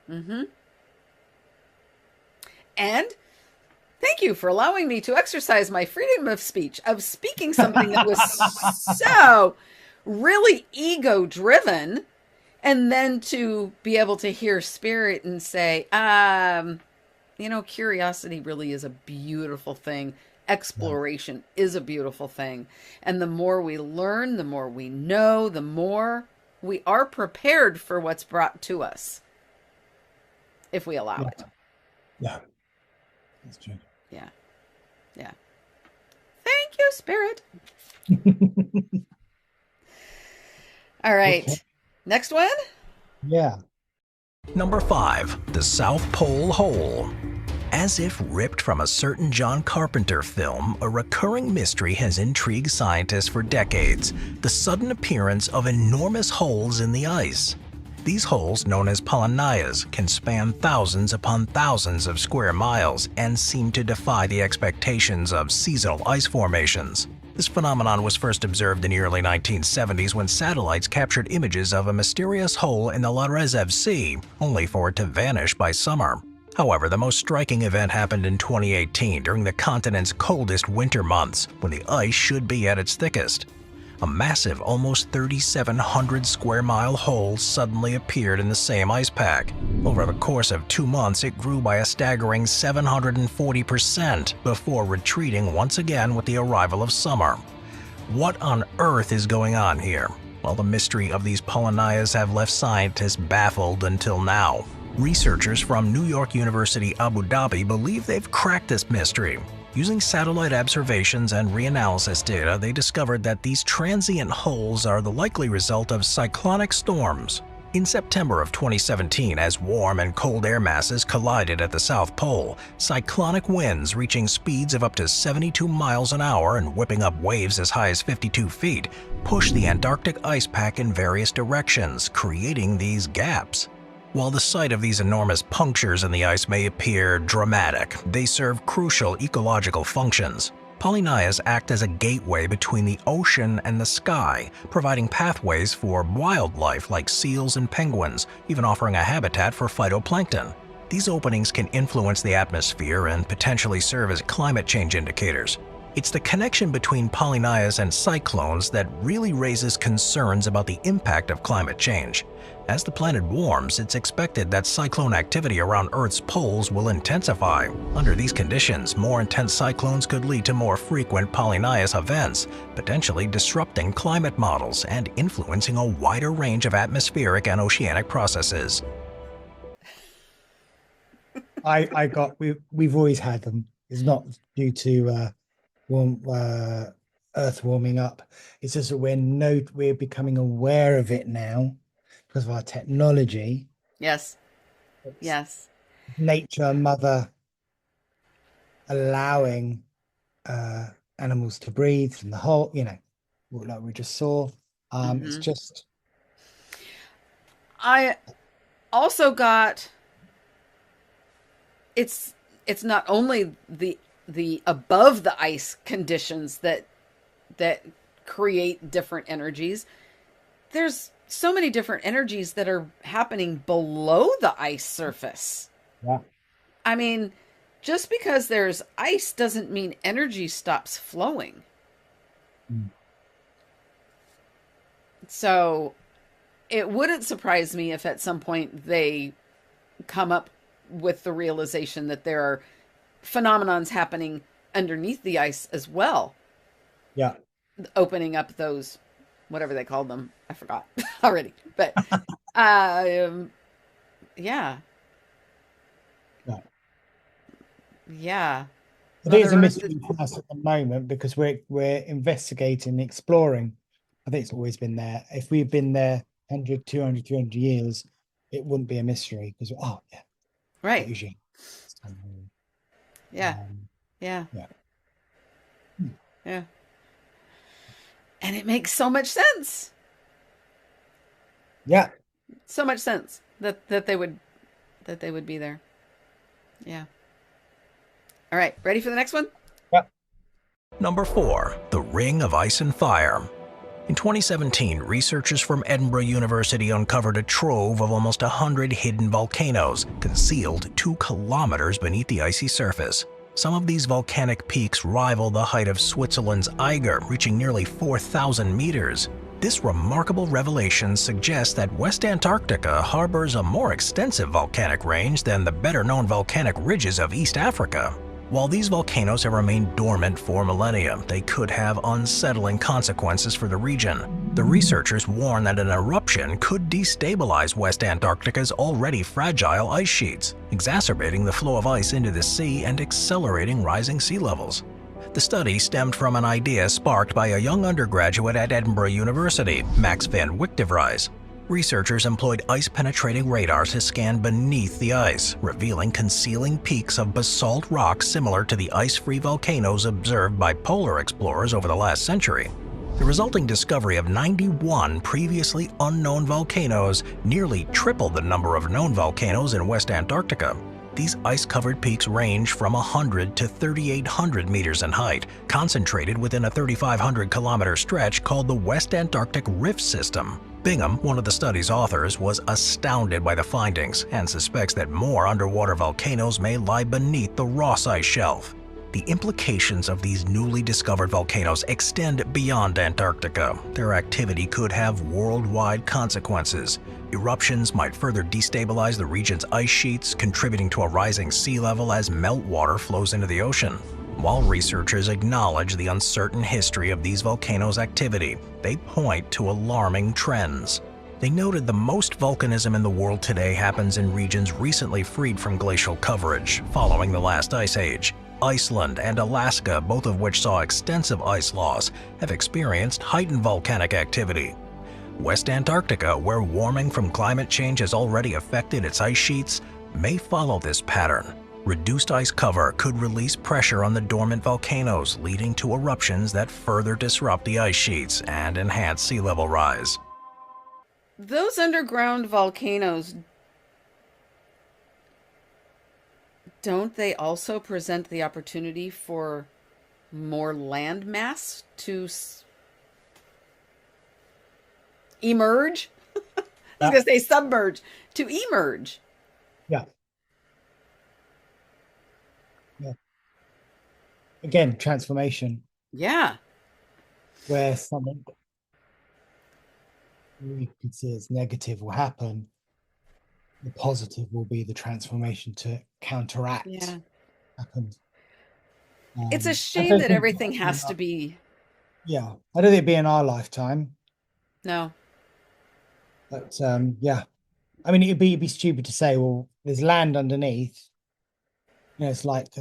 Mm-hmm. And thank you for allowing me to exercise my freedom of speech, of speaking something that was so really ego driven, and then to be able to hear spirit and say, curiosity really is a beautiful thing. Yeah. Exploration is a beautiful thing. And the more we learn, the more we know, the more we are prepared for what's brought to us if we allow Yeah. it. Yeah. That's true. Yeah. Yeah. Thank you, Spirit. All Okay. right. Next one. Yeah. Number 5. The South Pole Hole. As if ripped from a certain John Carpenter film, a recurring mystery has intrigued scientists for decades: the sudden appearance of enormous holes in the ice. These holes, known as polynyas, can span thousands upon thousands of square miles and seem to defy the expectations of seasonal ice formations. This phenomenon was first observed in the early 1970s when satellites captured images of a mysterious hole in the Larezev Sea, only for it to vanish by summer. However, the most striking event happened in 2018 during the continent's coldest winter months, when the ice should be at its thickest. A massive, almost 3,700 square mile hole suddenly appeared in the same ice pack. Over the course of 2 months, it grew by a staggering 740% before retreating once again with the arrival of summer. What on earth is going on here? Well, the mystery of these polynyas have left scientists baffled until now. Researchers from New York University Abu Dhabi believe they've cracked this mystery. Using satellite observations and reanalysis data, they discovered that these transient holes are the likely result of cyclonic storms. In September of 2017, as warm and cold air masses collided at the South Pole, cyclonic winds reaching speeds of up to 72 miles an hour and whipping up waves as high as 52 feet pushed the Antarctic ice pack in various directions, creating these gaps. While the sight of these enormous punctures in the ice may appear dramatic, they serve crucial ecological functions. Polynyas act as a gateway between the ocean and the sky, providing pathways for wildlife like seals and penguins, even offering a habitat for phytoplankton. These openings can influence the atmosphere and potentially serve as climate change indicators. It's the connection between polynyas and cyclones that really raises concerns about the impact of climate change. As the planet warms, it's expected that cyclone activity around Earth's poles will intensify. Under these conditions, more intense cyclones could lead to more frequent polynyas events, potentially disrupting climate models and influencing a wider range of atmospheric and oceanic processes. We've always had them. It's not due to warm Earth warming up. It's just that we're becoming aware of it now because of our technology. Yes. It's Yes. nature, mother allowing animals to breathe from the whole, like we just saw. It's Hmm. just, I also got it's it's not only the above the ice conditions that create different energies. There's so many different energies that are happening below the ice surface. yeah. I mean, just because there's ice doesn't mean energy stops flowing. Mm. So it wouldn't surprise me if at some point they come up with the realization that there are phenomenons happening underneath the ice as well, Yeah. opening up those, whatever they called them. I forgot already. But um, yeah, Yeah. yeah. It is Mother a Earth is mystery for us at the moment because we're investigating, exploring. I think it's always been there. If we've been there 100, 200, 300 years, it wouldn't be a mystery because, oh, yeah, right. told you. Yeah, Um, yeah, yeah. Hmm. yeah. And it makes so much sense. Yeah. So much sense that they would be there. Yeah. All right, ready for the next one? Yeah. Number 4. The Ring of Ice and Fire. In 2017, researchers from Edinburgh University uncovered a trove of almost 100 hidden volcanoes, concealed 2 kilometers beneath the icy surface. Some of these volcanic peaks rival the height of Switzerland's Eiger, reaching nearly 4,000 meters. This remarkable revelation suggests that West Antarctica harbors a more extensive volcanic range than the better-known volcanic ridges of East Africa. While these volcanoes have remained dormant for millennia, they could have unsettling consequences for the region. The researchers warn that an eruption could destabilize West Antarctica's already fragile ice sheets, exacerbating the flow of ice into the sea and accelerating rising sea levels. The study stemmed from an idea sparked by a young undergraduate at Edinburgh University, Max van Wichtevrys. Researchers employed ice-penetrating radars to scan beneath the ice, revealing concealing peaks of basalt rock similar to the ice-free volcanoes observed by polar explorers over the last century. The resulting discovery of 91 previously unknown volcanoes nearly tripled the number of known volcanoes in West Antarctica. These ice-covered peaks range from 100 to 3,800 meters in height, concentrated within a 3,500-kilometer stretch called the West Antarctic Rift System. Bingham, one of the study's authors, was astounded by the findings and suspects that more underwater volcanoes may lie beneath the Ross Ice Shelf. The implications of these newly discovered volcanoes extend beyond Antarctica. Their activity could have worldwide consequences. Eruptions might further destabilize the region's ice sheets, contributing to a rising sea level as meltwater flows into the ocean. While researchers acknowledge the uncertain history of these volcanoes' activity, they point to alarming trends. They noted the most volcanism in the world today happens in regions recently freed from glacial coverage, following the last ice age. Iceland and Alaska, both of which saw extensive ice loss, have experienced heightened volcanic activity. West Antarctica, where warming from climate change has already affected its ice sheets, may follow this pattern. Reduced ice cover could release pressure on the dormant volcanoes, leading to eruptions that further disrupt the ice sheets and enhance sea level rise. Those underground volcanoes, don't they also present the opportunity for more land mass to emerge? I was Yeah. going to say submerge, to emerge. Yeah. Yeah. Again, transformation Yeah. where something we could see as negative will happen. The positive will be the transformation to counteract Yeah. happen. It's a I shame don't that think, everything has to be. yeah, I don't think it'd be in our lifetime, No. but yeah, I mean, it'd be stupid to say, well, there's land underneath. It's like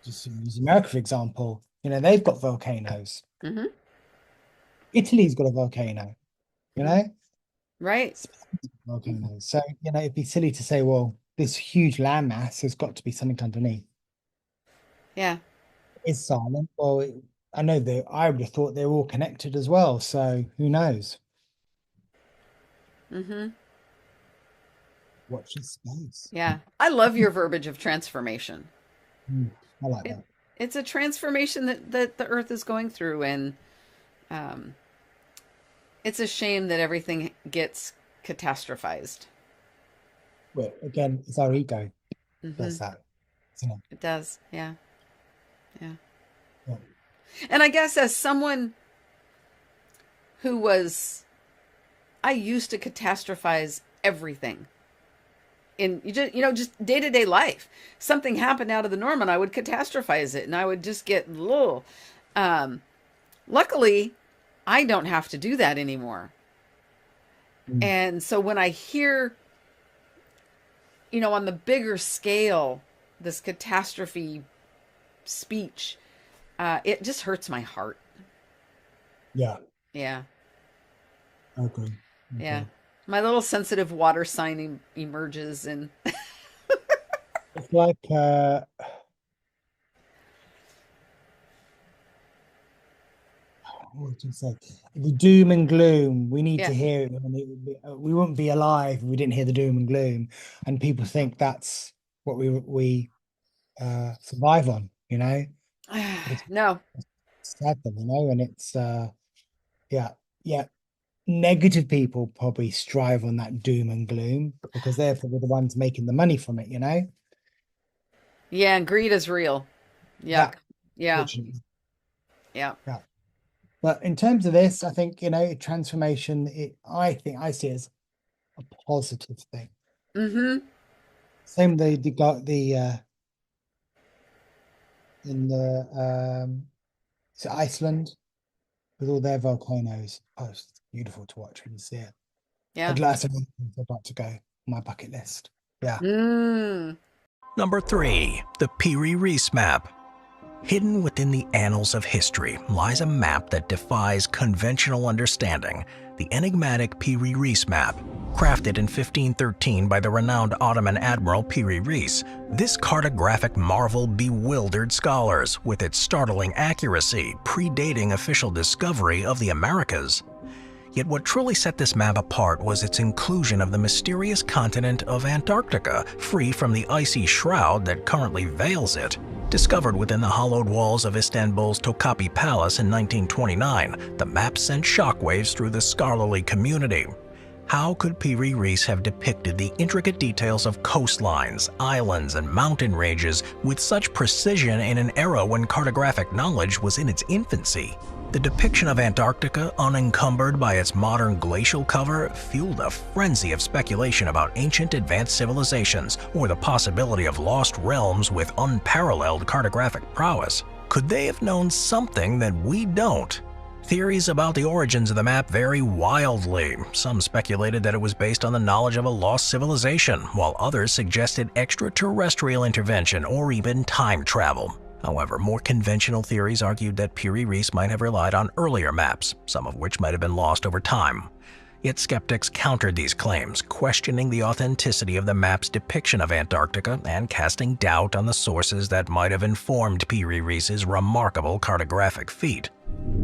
just to use America for example. They've got volcanoes. Hmm. Italy's got a volcano. You know, Right. volcanoes. So it'd be silly to say, well, this huge landmass has got to be something underneath. Yeah. Is silent. Well, I know that I would have thought they're all connected as well. So who knows? Mm-hmm. Watch this space. Yeah. I love your verbiage of transformation. Mm, I like It that. it's a transformation that the earth is going through, and um it's a shame that everything gets catastrophized. But again, it's our ego Mm-hmm. does that, isn't it? It does. Yeah. Yeah. Yeah. And I guess as someone who was, I used to catastrophize everything in just day to day life. Something happened out of the norm, and I would catastrophize it, and I would just get little. Um, Luckily, I don't have to do that anymore. Mm. And so when I hear, on the bigger scale, this catastrophe speech, it just hurts my heart. Yeah, Yeah. I agree. I Yeah. agree. My little sensitive water sign emerges, and It's like what do you say? The doom and gloom. We need to yeah. hear it. We wouldn't be alive if we didn't hear the doom and gloom. And people think that's what we survive on, But it's No. sad thing, and it's yeah, yeah. Negative people probably strive on that doom and gloom because they're probably the ones making the money from it. Yeah, and greed is real. Yeah, Yuck. Yeah. fortunately. Yeah. Yeah. But in terms of this, I think, transformation, I think I see it as a positive thing. Mm-hmm. Same they got the in the is it Iceland with all their volcanoes. Oh, it's beautiful to watch when you see it. Yeah. I'd like to go on my bucket list. Yeah. Mm. Number 3. The Piri Reis Map. Hidden within the annals of history lies a map that defies conventional understanding, the enigmatic Piri Reis Map. Crafted in 1513 by the renowned Ottoman admiral Piri Reis, this cartographic marvel bewildered scholars with its startling accuracy, predating official discovery of the Americas. Yet what truly set this map apart was its inclusion of the mysterious continent of Antarctica, free from the icy shroud that currently veils it. Discovered within the hollowed walls of Istanbul's Topkapi Palace in 1929, the map sent shockwaves through the scholarly community. How could Piri Reis have depicted the intricate details of coastlines, islands, and mountain ranges with such precision in an era when cartographic knowledge was in its infancy? The depiction of Antarctica, unencumbered by its modern glacial cover, fueled a frenzy of speculation about ancient advanced civilizations or the possibility of lost realms with unparalleled cartographic prowess. Could they have known something that we don't? Theories about the origins of the map vary wildly. Some speculated that it was based on the knowledge of a lost civilization, while others suggested extraterrestrial intervention or even time travel. However, more conventional theories argued that Piri Reis might have relied on earlier maps, some of which might have been lost over time. Yet skeptics countered these claims, questioning the authenticity of the map's depiction of Antarctica and casting doubt on the sources that might have informed Piri Reis's remarkable cartographic feat.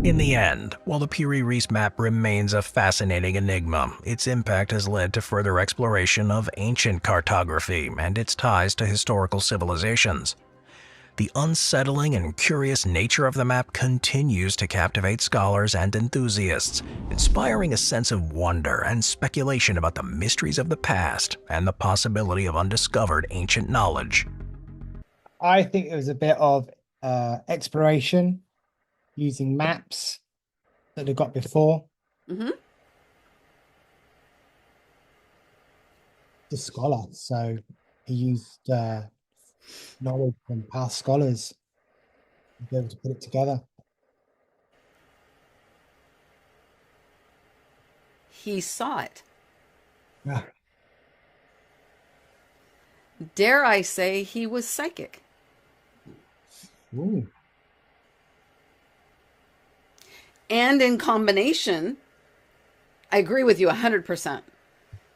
In the end, while the Piri Reis map remains a fascinating enigma, its impact has led to further exploration of ancient cartography and its ties to historical civilizations. The unsettling and curious nature of the map continues to captivate scholars and enthusiasts, inspiring a sense of wonder and speculation about the mysteries of the past and the possibility of undiscovered ancient knowledge. I think it was a bit of exploration using maps that they got before. Mm-hmm. The scholar, so he used knowledge from past scholars to be able to put it together. He saw it. Yeah. Dare I say he was psychic? Ooh. And in combination, I agree with you 100%.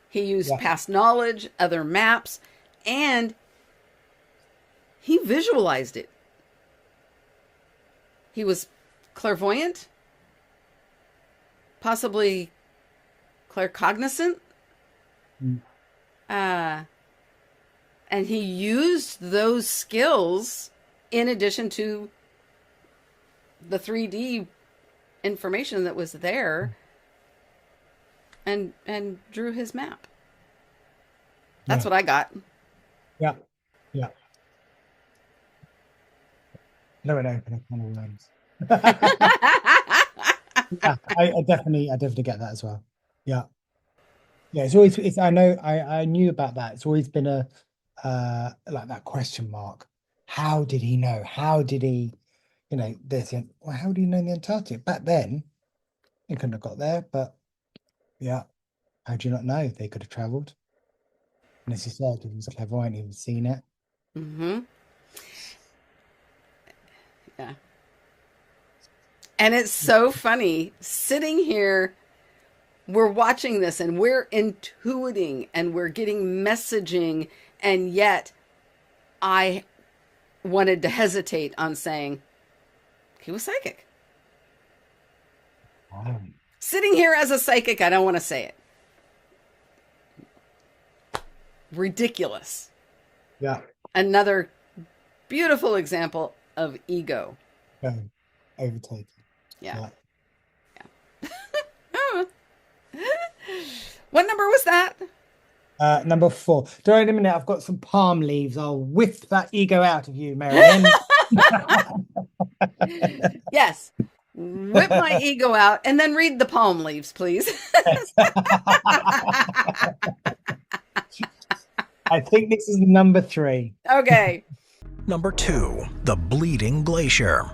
He used Yeah. past knowledge, other maps, and he visualized it. He was clairvoyant, possibly claircognizant. Mm. Uh, and he used those skills in addition to the 3D information that was there and drew his map. That's Yeah. what I got. Yeah. Yeah. No one open a can of worms. Yeah, I definitely get that as well. Yeah. Yeah, I knew about that. It's always been a like that question mark. How did he know? How did he, well, how do you know the Antarctic? Back then, he couldn't have got there, but yeah, how do you not know? They could have traveled. And as you said, he was clairvoyant, he was seen it. Mm-hmm. Yeah. And it's so funny sitting here. We're watching this and we're intuiting and we're getting messaging. And yet I wanted to hesitate on saying he was psychic. Wow. Sitting here as a psychic, I don't want to say it. Ridiculous. Yeah. Another beautiful example of ego. Overtaken. Yeah. Yeah. What number was that? Number 4. Wait a minute, I've got some palm leaves. I'll whiff that ego out of you, Marianne. Yes. Whip my ego out and then read the palm leaves, please. I think this is number 3. Okay. Number 2. The Bleeding Glacier.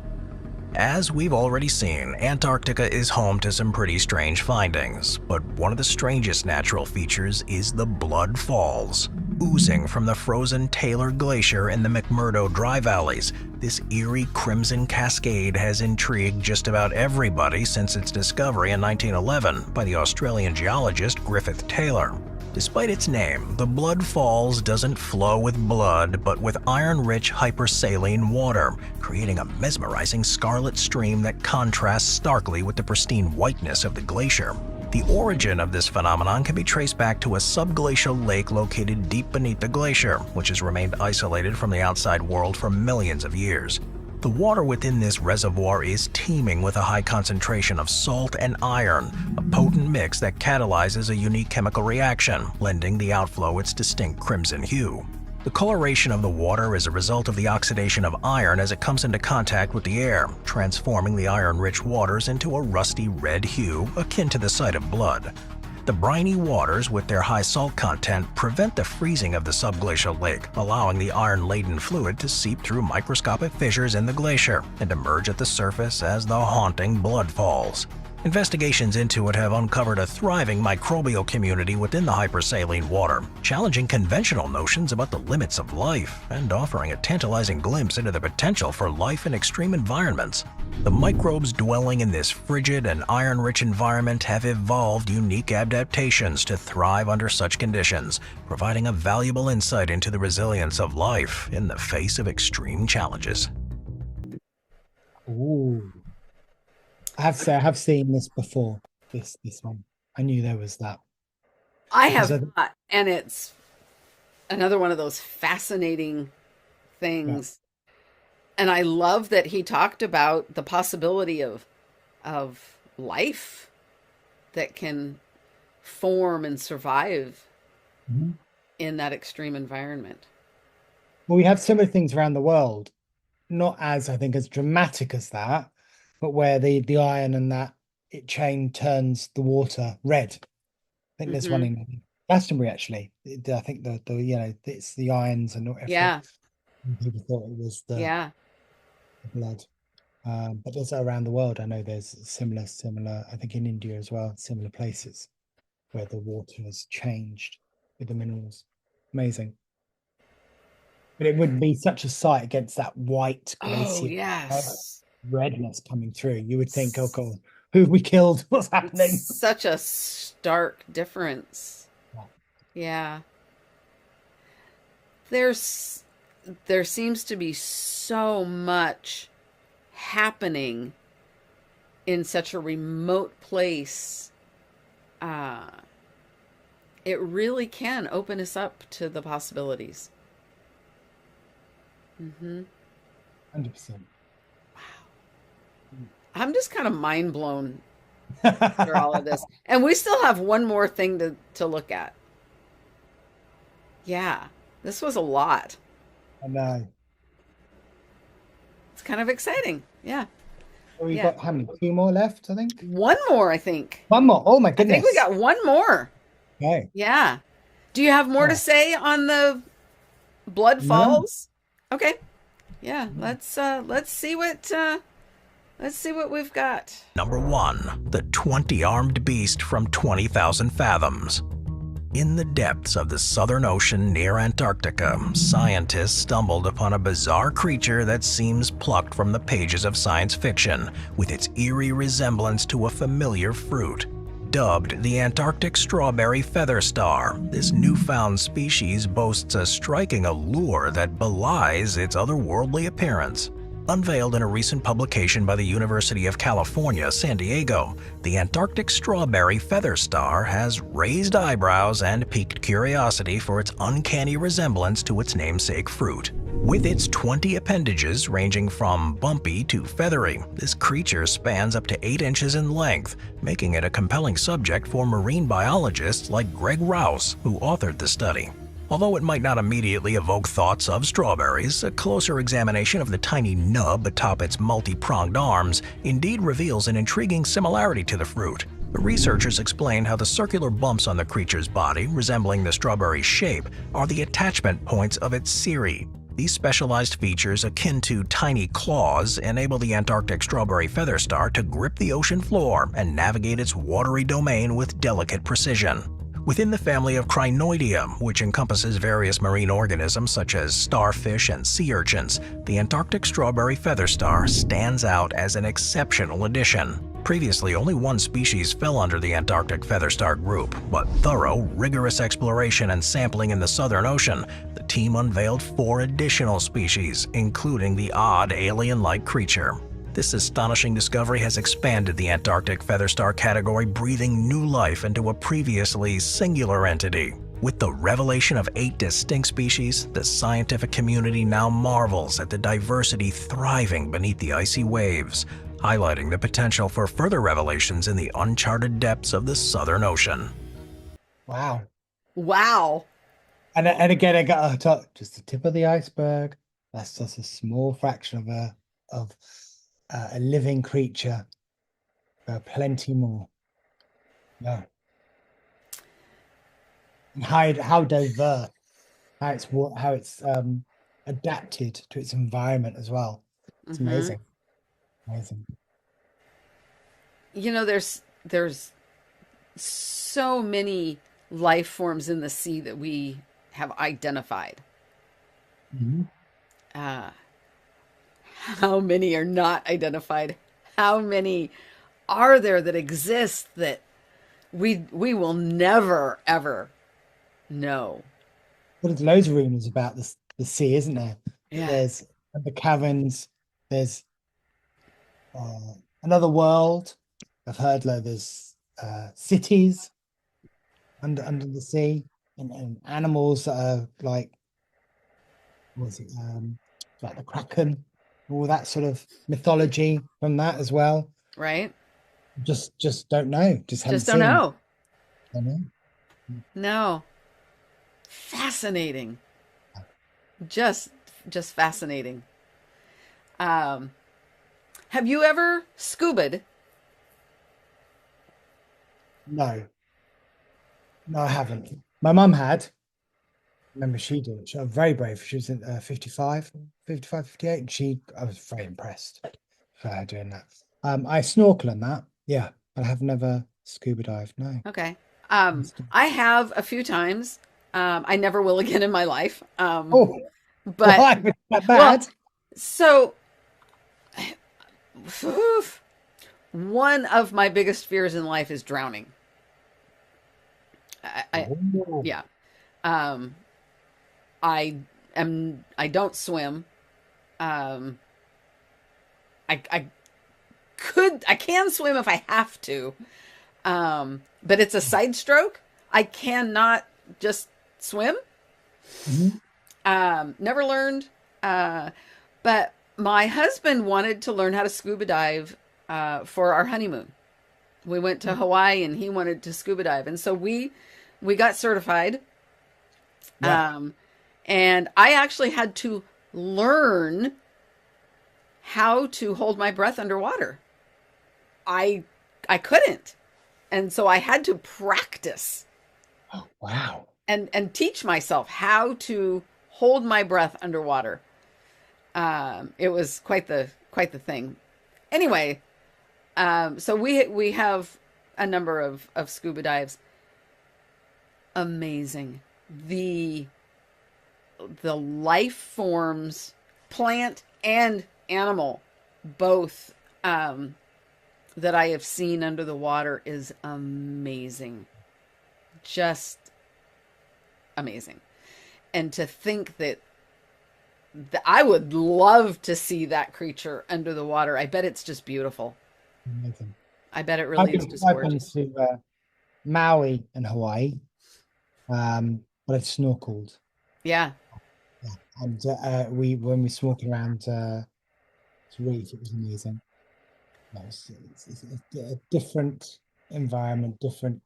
As we've already seen, Antarctica is home to some pretty strange findings, but one of the strangest natural features is the Blood Falls. Oozing from the frozen Taylor Glacier in the McMurdo Dry Valleys, this eerie crimson cascade has intrigued just about everybody since its discovery in 1911 by the Australian geologist Griffith Taylor. Despite its name, the Blood Falls doesn't flow with blood, but with iron-rich hypersaline water, creating a mesmerizing scarlet stream that contrasts starkly with the pristine whiteness of the glacier. The origin of this phenomenon can be traced back to a subglacial lake located deep beneath the glacier, which has remained isolated from the outside world for millions of years. The water within this reservoir is teeming with a high concentration of salt and iron, a potent mix that catalyzes a unique chemical reaction, lending the outflow its distinct crimson hue. The coloration of the water is a result of the oxidation of iron as it comes into contact with the air, transforming the iron-rich waters into a rusty red hue akin to the sight of blood. The briny waters, with their high salt content, prevent the freezing of the subglacial lake, allowing the iron-laden fluid to seep through microscopic fissures in the glacier and emerge at the surface as the haunting Blood Falls. Investigations into it have uncovered a thriving microbial community within the hypersaline water, challenging conventional notions about the limits of life and offering a tantalizing glimpse into the potential for life in extreme environments. The microbes dwelling in this frigid and iron-rich environment have evolved unique adaptations to thrive under such conditions, providing a valuable insight into the resilience of life in the face of extreme challenges. Ooh. I have seen this before. This one. I knew there was that. I Because have not, and it's another one of those fascinating things. And I love that he talked about the possibility of life that can form and survive Mhm. in that extreme environment. Well, we have similar things around the world, not as I think as dramatic as that, but where the iron and that it chain turns the water red. I think there's one Hmm. in Glastonbury actually. I think the it's the irons and Yeah, people thought it was the yeah. blood. But there's around the world. I know there's similar. I think in India as well, similar places where the water has changed with the minerals. Amazing. But it would be such a sight against that white Oh, glacier yes. redness coming through. You would think, oh God, who have we killed? What's It's happening? such a stark difference. Yeah. Yeah. There's there seems to be so much happening in such a remote place, uh, it really can open us up to the possibilities. Hmm. 100%. I'm just kind of mind blown for all of this. And we still have one more thing to look at. Yeah, this was a lot. I know. It's kind of exciting. Yeah. So we've Yeah. got how many? Two more left, I think. One more, I think. One more. Oh my I think we goodness. got one more. Okay. Yeah. Do you have more to Oh, say on the Blood no. Falls? Okay. Yeah, let's see what we've got. Number 1. The 20-armed beast from 20,000 fathoms. In the depths of the Southern Ocean near Antarctica, scientists stumbled upon a bizarre creature that seems plucked from the pages of science fiction, with its eerie resemblance to a familiar fruit. Dubbed the Antarctic strawberry feather star, this newfound species boasts a striking allure that belies its otherworldly appearance. Unveiled in a recent publication by the University of California, San Diego, the Antarctic strawberry feather star has raised eyebrows and piqued curiosity for its uncanny resemblance to its namesake fruit. With its 20 appendages ranging from bumpy to feathery, this creature spans up to 8 inches in length, making it a compelling subject for marine biologists like Greg Rouse, who authored the study. Although it might not immediately evoke thoughts of strawberries, a closer examination of the tiny nub atop its multi-pronged arms indeed reveals an intriguing similarity to the fruit. The researchers explain how the circular bumps on the creature's body, resembling the strawberry's shape, are the attachment points of its cirri. These specialized features, akin to tiny claws, enable the Antarctic strawberry feather star to grip the ocean floor and navigate its watery domain with delicate precision. Within the family of Crinoidea, which encompasses various marine organisms such as starfish and sea urchins, the Antarctic strawberry feather star stands out as an exceptional addition. Previously, only one species fell under the Antarctic feather star group, but thorough, rigorous exploration and sampling in the Southern Ocean, the team unveiled 4 additional species, including the odd alien-like creature. This astonishing discovery has expanded the Antarctic feather star category, breathing new life into a previously singular entity. With the revelation of 8 distinct species, the scientific community now marvels at the diversity thriving beneath the icy waves, highlighting the potential for further revelations in the uncharted depths of the Southern Ocean. Wow. Wow. And again, I got to talk just the tip of the iceberg. That's just a small fraction of a living creature. There are plenty more. Yeah. And how diverse, how it's adapted to its environment as well. It's Hmm. amazing. Amazing. You know, there's so many life forms in the sea that we have identified. Mhm. Uh, how many are not identified? How many are there that exist that we will never ever know? Well, there's loads of rumors about the sea, isn't there? Yeah. There's the caverns. There's another world. I've heard there's cities under the sea, and animals that are like what's it like the kraken, all that sort of mythology from that as well. Right? Just don't know. Just haven't Just don't seen. know. Don't know. No. Fascinating. Just just fascinating. Um, have you ever scubaed? No, no, I haven't. My mum had. Remember, she did. She was very brave. She was in 55, 55, 58, and I was very impressed for her doing that. I snorkel in that, yeah, but I have never scuba dived. No. Okay. I have a few times. I never will again in my life. Oh, But why was that well, bad? so one of my biggest fears in life is drowning. I Oh, yeah. Um, I don't swim. Um, I can swim if I have to. But it's a side stroke. I cannot just swim. Never learned. But my husband wanted to learn how to scuba dive for our honeymoon. We went to Hawaii and he wanted to scuba dive. And so we got certified. Yeah. And I actually had to learn how to hold my breath underwater. I couldn't. And so I had to practice. Oh, wow. And teach myself how to hold my breath underwater. It was quite the thing. Anyway, so we have a number of scuba dives. Amazing. The life forms, plant and animal, both, that I have seen under the water is amazing. Just amazing. And to think that I would love to see that creature under the water. I bet it's just beautiful. Amazing. I bet it really is just I've been gorgeous. to Maui and Hawaii, but I've snorkeled. Yeah. Yeah. And when we snorkeled around Reef, it was amazing. It's a different environment, different.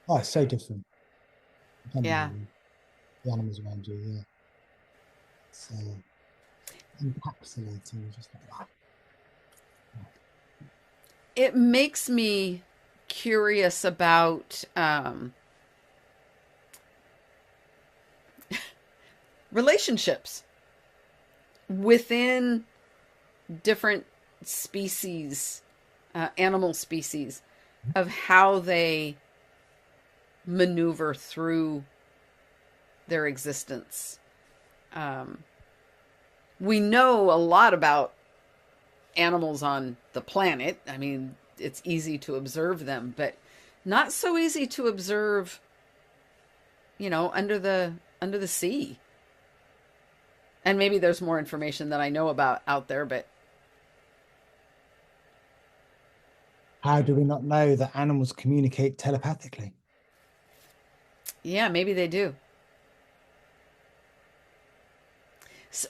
Oh, so different. Yeah. The animals around you, yeah. So encapsulating, just like that. It makes me curious about relationships within different species, animal species, of how they maneuver through their existence. We know a lot about animals on the planet. I mean, it's easy to observe them, but not so easy to observe, under the sea. And maybe there's more information that I know about out there, but How do we not know that animals communicate telepathically? yeah, maybe they do.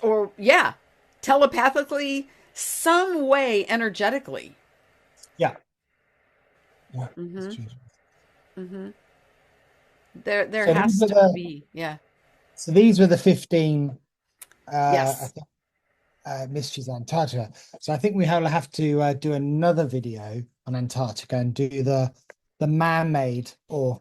Or, yeah, telepathically, some way energetically. Yeah. Yeah. Mm-hmm. That's true. Mm-hmm. There So has these to are be, yeah. So these were the 15 I Yes. think mysteries of Antarctica. So I think we will have to do another video on Antarctica and do the man-made or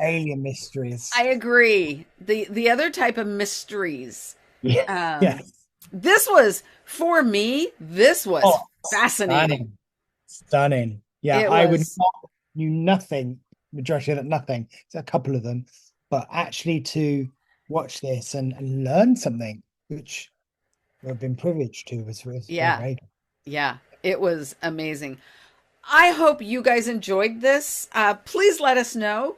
alien mysteries. I agree. The other type of mysteries. Yeah. Yes. This was, for me, this was fascinating. Stunning. Yeah, It I would was. not knew nothing, majority of it, nothing. It's a couple of them, but actually to watch this and learn something, which we've been privileged to, was very, Yeah. very good. Yeah. It was amazing. I hope you guys enjoyed this. Please let us know.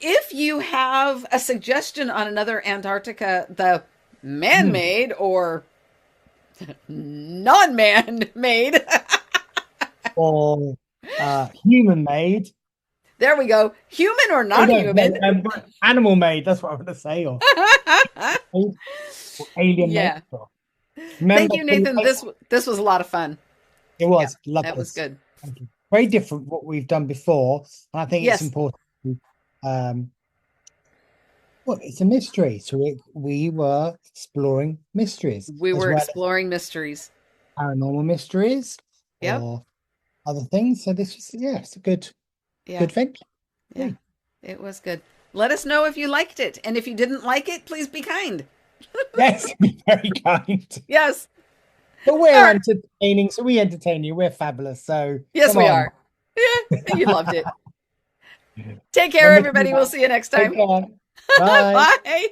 If you have a suggestion on another Antarctica, the man-made or non-man-made. Or human-made. There we go. Human or not human. Animal-made, that's what I want to say. Or alien-made. Yeah. Remember, Thank you, Nathan. This was a lot of fun. It was. Yeah, Loved that was this. good. Thank you. Very different what we've done before. And I think Yes. it's important. Well, it's a mystery. So we were exploring mysteries. We as were well as exploring mysteries. paranormal mysteries Yep. or other things. So this was, it's a good thing. Yeah. It was good. Let us know if you liked it. And if you didn't like it, please be kind. Yes, be very kind. Yes. But we're All right. entertaining, so we entertain you. We're fabulous. So Yes, come we on. are. Yeah, you loved it. Take care, everybody. We'll see you next time. Take care. Bye. Bye.